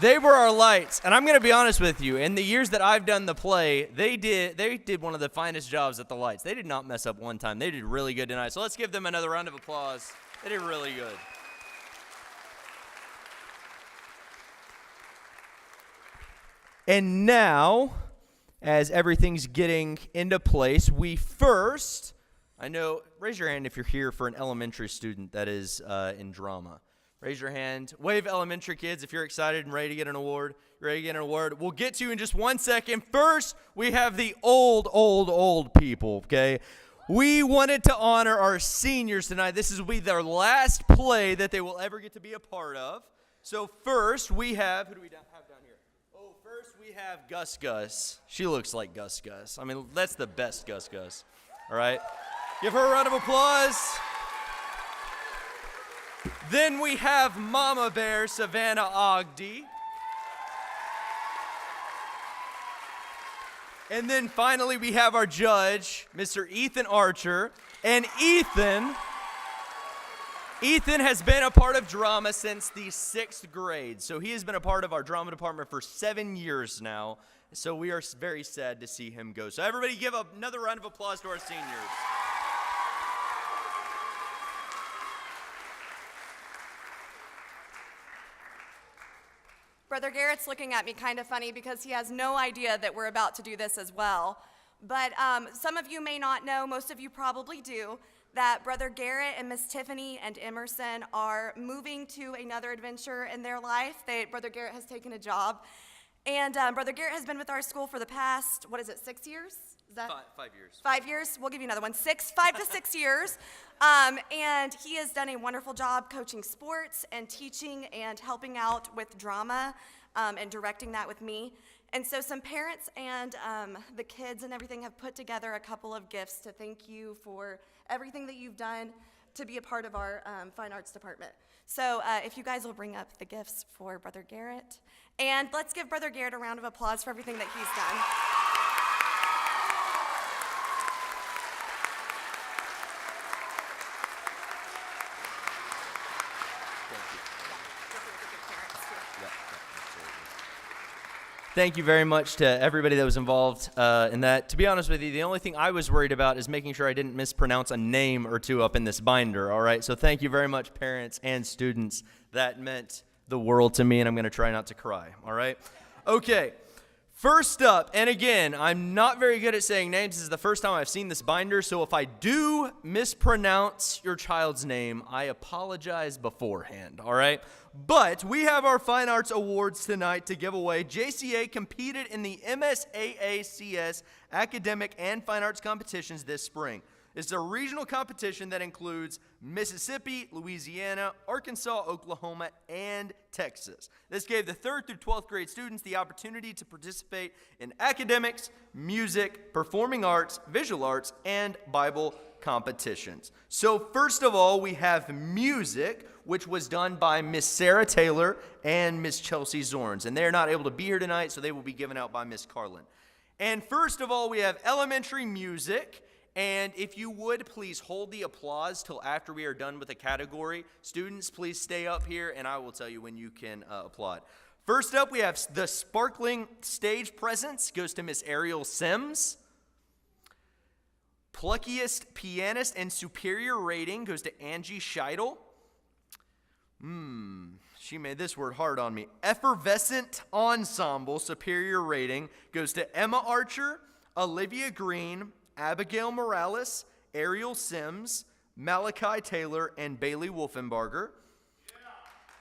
They were our lights. And I'm going to be honest with you. In the years that I've done the play, they did one of the finest jobs at the lights. They did not mess up one time. They did really good tonight. So let's give them another round of applause. They did really good. And now, as everything's getting into place, raise your hand if you're here for an elementary student that is in drama. Raise your hand. Wave, elementary kids, if you're excited and ready to get an award. You're ready to get an award. We'll get to you in just 1 second. First, we have the old people, okay? We wanted to honor our seniors tonight. This will be their last play that they will ever get to be a part of. So first, we have, who do we have down here? Oh, first we have Gus Gus. She looks like Gus Gus. I mean, that's the best Gus Gus. All right? Give her a round of applause. Then we have Mama Bear, Savannah Ogden. And then finally we have our judge, Mr. Ethan Archer. And Ethan has been a part of drama since the 6th grade. So he has been a part of our drama department for 7 years now. So we are very sad to see him go. So everybody give another round of applause to our seniors. Brother Garrett's looking at me kind of funny because he has no idea that we're about to do this as well. But some of you may not know, most of you probably do, that Brother Garrett and Miss Tiffany and Emerson are moving to another adventure in their life. Brother Garrett has taken a job. And Brother Garrett has been with our school for the past, 6 years? Is that 5 years. 5 years? We'll give you another one. 5 to 6 years. And he has done a wonderful job coaching sports and teaching and helping out with drama and directing that with me. And so some parents and the kids and everything have put together a couple of gifts to thank you for everything that you've done to be a part of our fine arts department. So if you guys will bring up the gifts for Brother Garrett. And let's give Brother Garrett a round of applause for everything that he's done. Thank you very much to everybody that was involved in that. To be honest with you, the only thing I was worried about is making sure I didn't mispronounce a name or two up in this binder, all right? So thank you very much, parents and students. That meant the world to me, and I'm going to try not to cry, all right? Okay, first up, and again, I'm not very good at saying names. This is the first time I've seen this binder, so if I do mispronounce your child's name, I apologize beforehand, all right? But we have our Fine Arts Awards tonight to give away. JCA competed in the MSAACS academic and fine arts competitions this spring. It's a regional competition that includes Mississippi, Louisiana, Arkansas, Oklahoma, and Texas. This gave the 3rd through 12th grade students the opportunity to participate in academics, music, performing arts, visual arts, and Bible competitions. So first of all, we have music, which was done by Miss Sarah Taylor and Miss Chelsea Zorns. And they're not able to be here tonight, so they will be given out by Miss Carlin. And first of all, we have elementary music. And if you would, please hold the applause till after we are done with the category. Students, please stay up here, and I will tell you when you can applaud. First up, we have the sparkling stage presence goes to Miss Ariel Sims. Pluckiest pianist and superior rating goes to Angie Scheidel. She made this word hard on me. Effervescent ensemble superior rating goes to Emma Archer, Olivia Green, Abigail Morales, Ariel Sims, Malachi Taylor, and Bailey Wolfenbarger.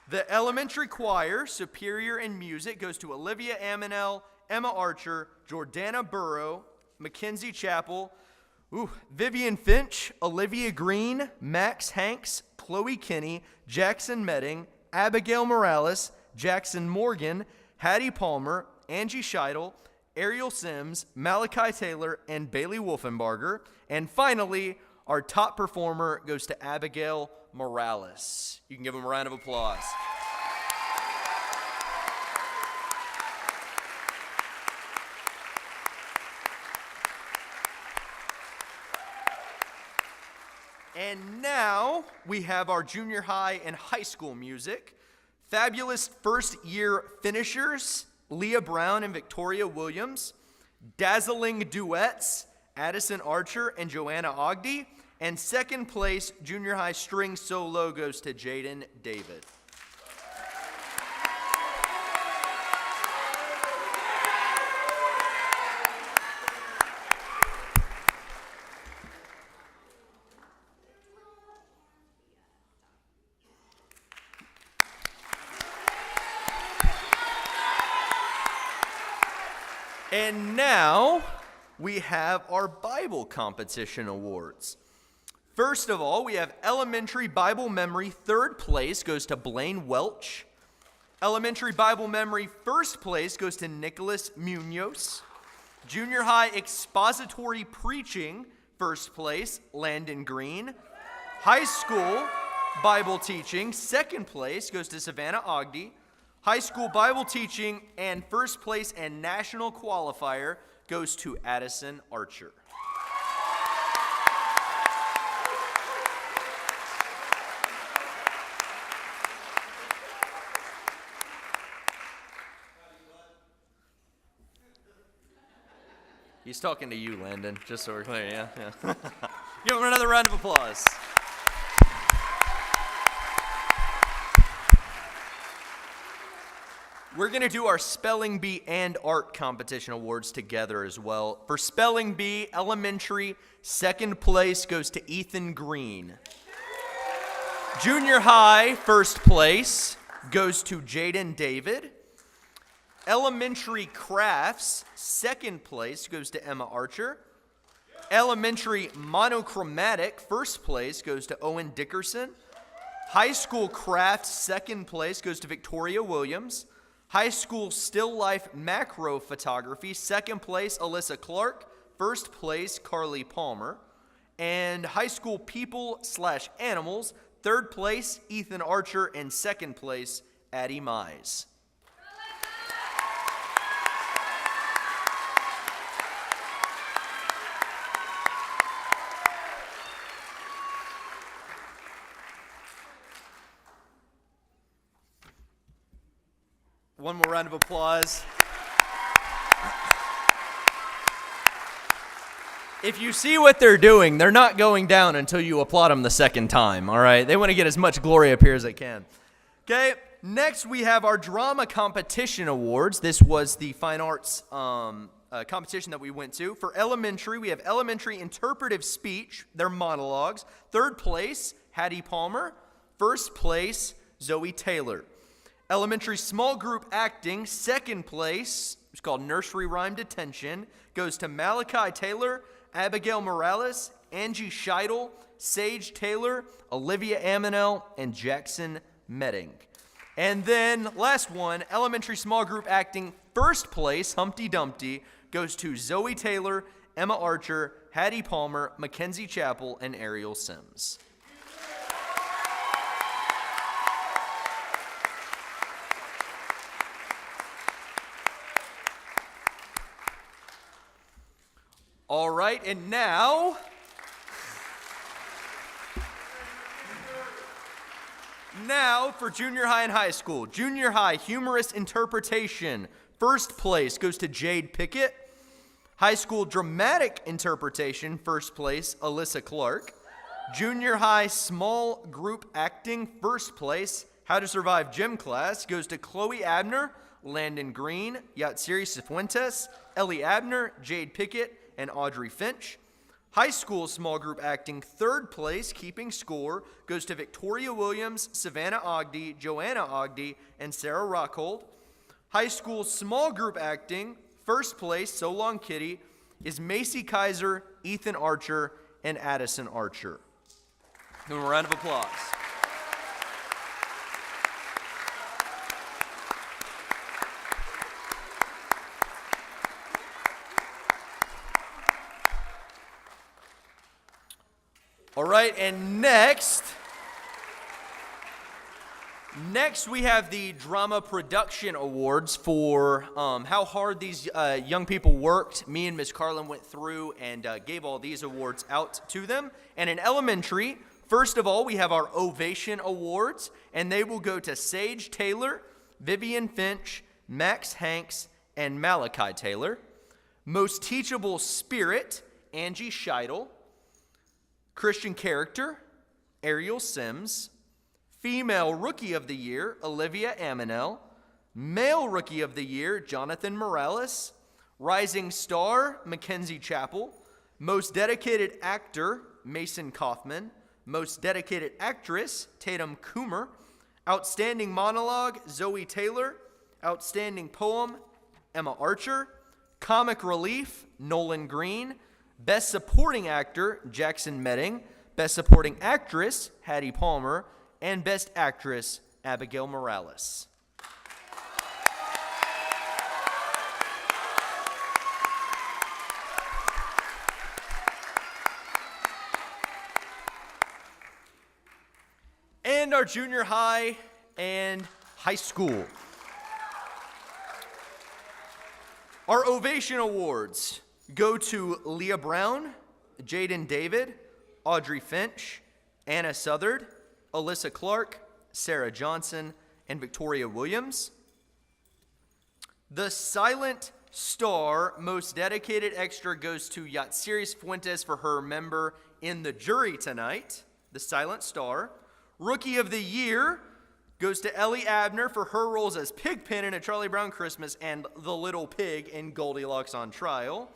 The elementary choir, superior in music, goes to Olivia Aminel, Emma Archer, Jordana Burrow, Mackenzie Chappell, Vivian Finch, Olivia Green, Max Hanks, Chloe Kinney, Jackson Medding, Abigail Morales, Jackson Morgan, Hattie Palmer, Angie Scheidel, Ariel Sims, Malachi Taylor, and Bailey Wolfenbarger. And finally, our top performer goes to Abigail Morales. You can give them a round of applause. And now we have our junior high and high school music. Fabulous first-year finishers, Leah Brown and Victoria Williams. Dazzling duets, Addison Archer and Joanna Ogden. And second place, junior high string solo goes to Jaden David. And now we have our Bible competition awards. First of all, we have elementary Bible memory. Third place goes to Blaine Welch. Elementary Bible memory first place goes to Nicholas Munoz. Junior high expository preaching first place, Landon Green. High school Bible teaching second place goes to Savannah Ogden. High school Bible teaching and first place and national qualifier goes to Addison Archer. He's talking to you, Landon, just so we're clear, yeah. Give him another round of applause. We're going to do our Spelling Bee and Art Competition Awards together as well. For Spelling Bee, elementary, second place goes to Ethan Green. Junior high, first place goes to Jaden David. Elementary crafts, second place goes to Emma Archer. Elementary monochromatic, first place goes to Owen Dickerson. High school crafts, second place goes to Victoria Williams. High school still life macro photography, second place Alyssa Clark. First place Carly Palmer. And high school people/animals, third place Ethan Archer, and second place Addie Mize. One more round of applause. If you see what they're doing, they're not going down until you applaud them the second time, all right? They want to get as much glory up here as they can. Okay, next we have our Drama Competition Awards. This was the fine arts competition that we went to. For elementary, we have elementary interpretive speech, their monologues. Third place, Hattie Palmer. First place, Zoe Taylor. Elementary small group acting, second place, it's called Nursery Rhyme Detention, goes to Malachi Taylor, Abigail Morales, Angie Scheidel, Sage Taylor, Olivia Aminel, and Jackson Medding. And then, last one, elementary small group acting, first place, Humpty Dumpty, goes to Zoe Taylor, Emma Archer, Hattie Palmer, Mackenzie Chappell, and Ariel Sims. All right, and now, for junior high and high school. Junior high humorous interpretation. First place goes to Jade Pickett. High school dramatic interpretation. First place, Alyssa Clark. Junior high small group acting. First place, How to Survive Gym Class, goes to Chloe Abner, Landon Green, Yatsiri Cifuentes, Ellie Abner, Jade Pickett, and Audrey Finch. High school small group acting, third place, keeping score, goes to Victoria Williams, Savannah Ogden, Joanna Ogden, and Sarah Rockhold. High school small group acting, first place, So Long Kitty, is Macy Kaiser, Ethan Archer, and Addison Archer. Give them a round of applause. All right, and next we have the Drama Production Awards for how hard these young people worked. Me and Ms. Carlin went through and gave all these awards out to them. And in elementary, First of all, we have our Ovation Awards, and they will go to Sage Taylor, Vivian Finch, Max Hanks, and Malachi Taylor. Most Teachable Spirit, Angie Scheidel. Christian Character, Ariel Sims. Female Rookie of the Year, Olivia Aminel. Male Rookie of the Year, Jonathan Morales. Rising Star, Mackenzie Chappell. Most Dedicated Actor, Mason Kaufman. Most Dedicated Actress, Tatum Coomer. Outstanding Monologue, Zoe Taylor. Outstanding Poem, Emma Archer. Comic Relief, Nolan Green. Best Supporting Actor, Jackson Medding. Best Supporting Actress, Hattie Palmer. And Best Actress, Abigail Morales. And our junior high and high school. Our Ovation Awards go to Leah Brown, Jaden David, Audrey Finch, Anna Southard, Alyssa Clark, Sarah Johnson, and Victoria Williams. The Silent Star Most Dedicated Extra goes to Yatsiris Fuentes for her member in the jury tonight, the Silent Star. Rookie of the Year goes to Ellie Abner for her roles as Pigpen in A Charlie Brown Christmas and the Little Pig in Goldilocks on Trial.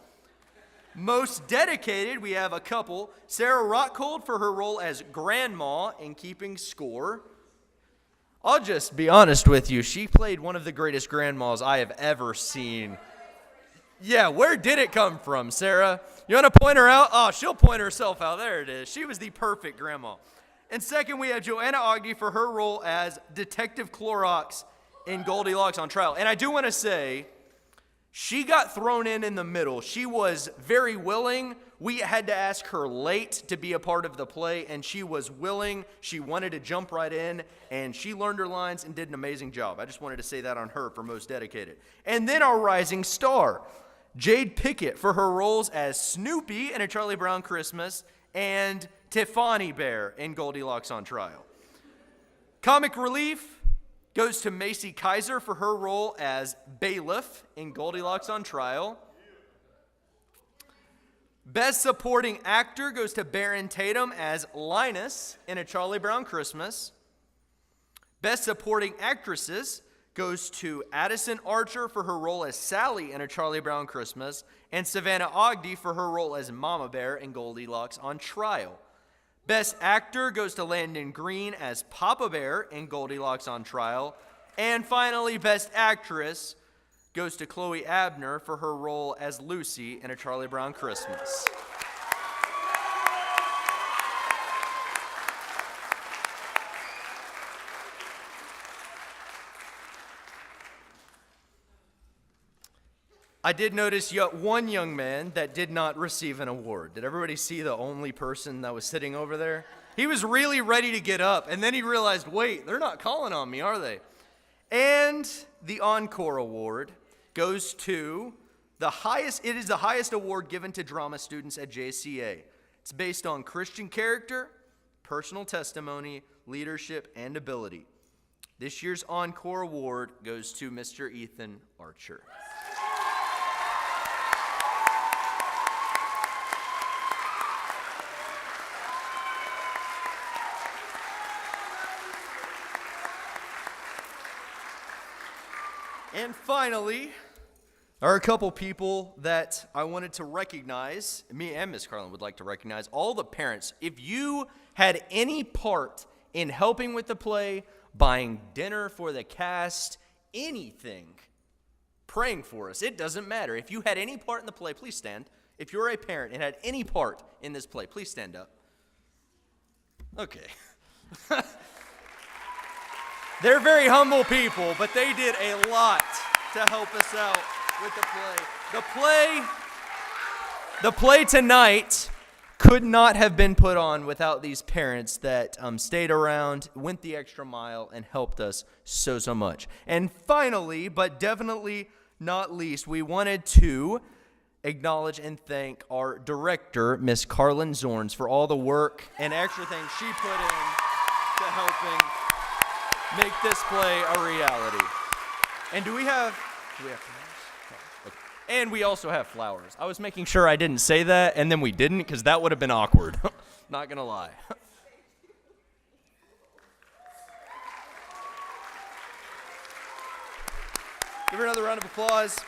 Most Dedicated, we have a couple. Sarah Rockhold for her role as Grandma in Keeping Score. I'll just be honest with you, she played one of the greatest grandmas I have ever seen. Yeah, where did it come from, Sarah? You want to point her out? Oh, she'll point herself out. There it is. She was the perfect grandma. And second, we have Joanna Ogden for her role as Detective Clorox in Goldilocks on Trial. And I do want to say, she got thrown in the middle. She was very willing. We had to ask her late to be a part of the play, and she was willing. She wanted to jump right in, and she learned her lines and did an amazing job. I just wanted to say that on her for Most Dedicated. And then our Rising Star, Jade Pickett for her roles as Snoopy in A Charlie Brown Christmas and Tiffany Bear in Goldilocks on Trial. Comic Relief goes to Macy Kaiser for her role as Bailiff in Goldilocks on Trial. Best Supporting Actor goes to Baron Tatum as Linus in A Charlie Brown Christmas. Best Supporting Actresses goes to Addison Archer for her role as Sally in A Charlie Brown Christmas, and Savannah Ogden for her role as Mama Bear in Goldilocks on Trial. Best Actor goes to Landon Green as Papa Bear in Goldilocks on Trial. And finally, Best Actress goes to Chloe Abner for her role as Lucy in A Charlie Brown Christmas. I did notice yet one young man that did not receive an award. Did everybody see the only person that was sitting over there? He was really ready to get up, and then he realized, wait, they're not calling on me, are they? And the Encore Award goes to it is the highest award given to drama students at JCA. It's based on Christian character, personal testimony, leadership, and ability. This year's Encore Award goes to Mr. Ethan Archer. And finally, there are a couple people that I wanted to recognize. Me and Miss Carlin would like to recognize all the parents. If you had any part in helping with the play, buying dinner for the cast, anything, praying for us, it doesn't matter. If you had any part in the play, please stand. If you're a parent and had any part in this play, please stand up. Okay. They're very humble people, but they did a lot to help us out with the play. The play tonight could not have been put on without these parents that stayed around, went the extra mile, and helped us so much. And finally, but definitely not least, we wanted to acknowledge and thank our director, Miss Carlin Zorns, for all the work and extra things she put in to helping make this play a reality. And do we have flowers? Okay. And we also have flowers. I was making sure I didn't say that, and then we didn't, because that would have been awkward. Not gonna lie. Give her another round of applause.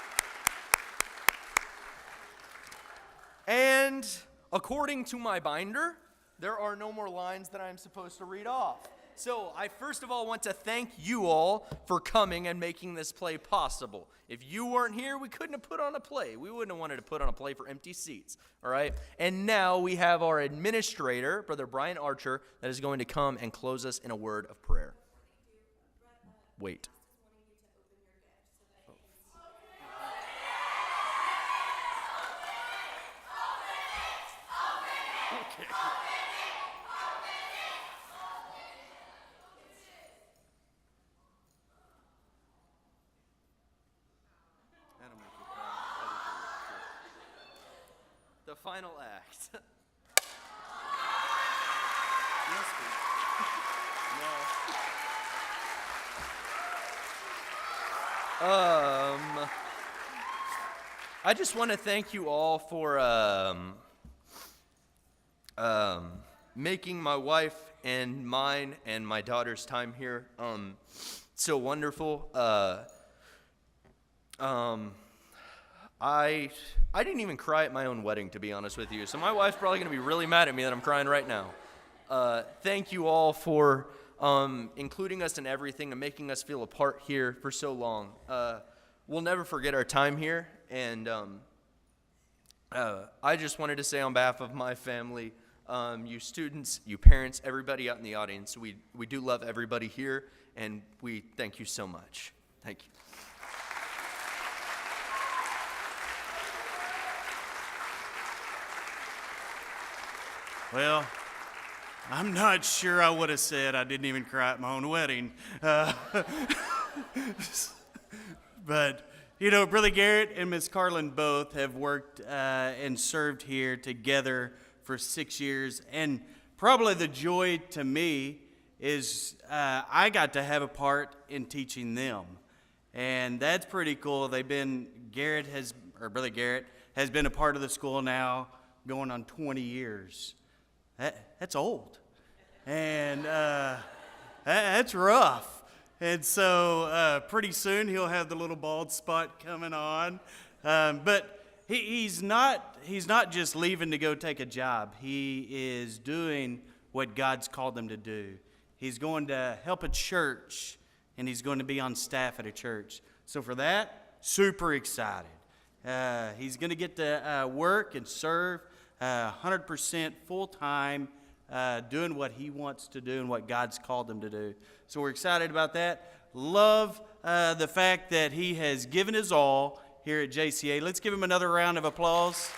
And according to my binder, there are no more lines that I'm supposed to read off. So I first of all want to thank you all for coming and making this play possible. If you weren't here, we couldn't have put on a play. We wouldn't have wanted to put on a play for empty seats, all right? And now we have our administrator, Brother Brian Archer, that is going to come and close us in a word of prayer. Wait. The final act. I just want to thank you all for making my wife and mine and my daughter's time here so wonderful. I didn't even cry at my own wedding, to be honest with you. So my wife's probably going to be really mad at me that I'm crying right now. Thank you all for including us in everything and making us feel a part here for so long. We'll never forget our time here. And I just wanted to say on behalf of my family, you students, you parents, everybody out in the audience, we do love everybody here, and we thank you so much. Thank you. Well, I'm not sure I would have said I didn't even cry at my own wedding. But, you know, Brother Garrett and Miss Carlin both have worked and served here together for 6 years. And probably the joy to me is I got to have a part in teaching them. And that's pretty cool. Brother Garrett has been a part of the school now going on 20 years. That's old, and that's rough. And so pretty soon he'll have the little bald spot coming on. But he's not just leaving to go take a job. He is doing what God's called him to do. He's going to help a church, and he's going to be on staff at a church. So for that, super excited. He's going to get to work and serve 100% full-time, doing what he wants to do and what God's called him to do. So we're excited about that. Love the fact that he has given his all here at JCA. Let's give him another round of applause.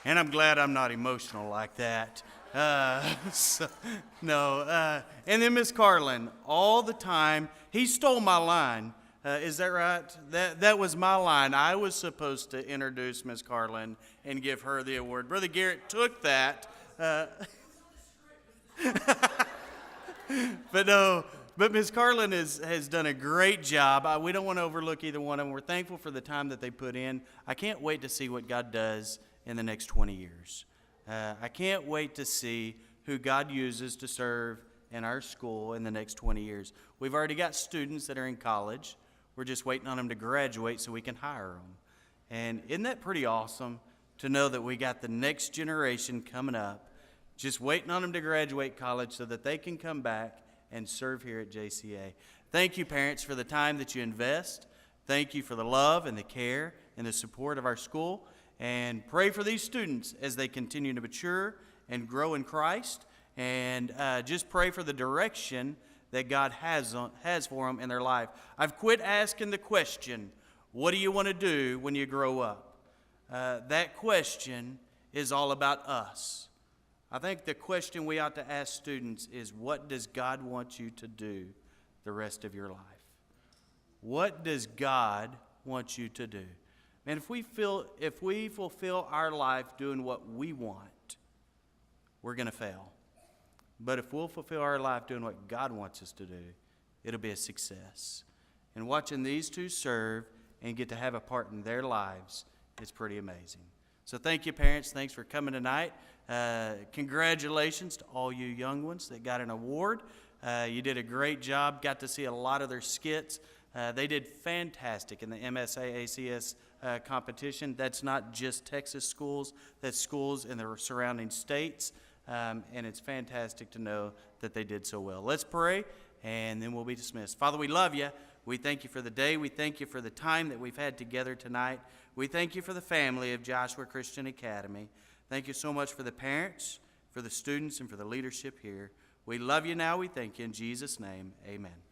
And I'm glad I'm not emotional like that. And then Miss Carlin, all the time, he stole my line. Is that right? That was my line. I was supposed to introduce Miss Carlin and give her the award. Brother Garrett took that. But Miss Carlin has done a great job. We don't want to overlook either one of them. We're thankful for the time that they put in. I can't wait to see what God does in the next 20 years. I can't wait to see who God uses to serve in our school in the next 20 years. We've already got students that are in college. We're just waiting on them to graduate so we can hire them. And isn't that pretty awesome to know that we got the next generation coming up, just waiting on them to graduate college so that they can come back and serve here at JCA. Thank you, parents, for the time that you invest. Thank you for the love and the care and the support of our school. And pray for these students as they continue to mature and grow in Christ. And just pray for the direction that God has for them in their life. I've quit asking the question, what do you want to do when you grow up? that question is all about us. I think the question we ought to ask students is, what does God want you to do the rest of your life? What does God want you to do? And if we fulfill our life doing what we want, we're going to fail. But if we'll fulfill our life doing what God wants us to do, it'll be a success. And watching these two serve and get to have a part in their lives is pretty amazing. So thank you, parents. Thanks for coming tonight. Congratulations to all you young ones that got an award. You did a great job. Got to see a lot of their skits. They did fantastic in the MSA ACS competition. That's not just Texas schools. That's schools in the surrounding states. And it's fantastic to know that they did so well. Let's pray, and then we'll be dismissed. Father, we love you. We thank you for the day. We thank you for the time that we've had together tonight. We thank you for the family of Joshua Christian Academy. Thank you so much for the parents, for the students, and for the leadership here. We love you now. We thank you in Jesus' name. Amen.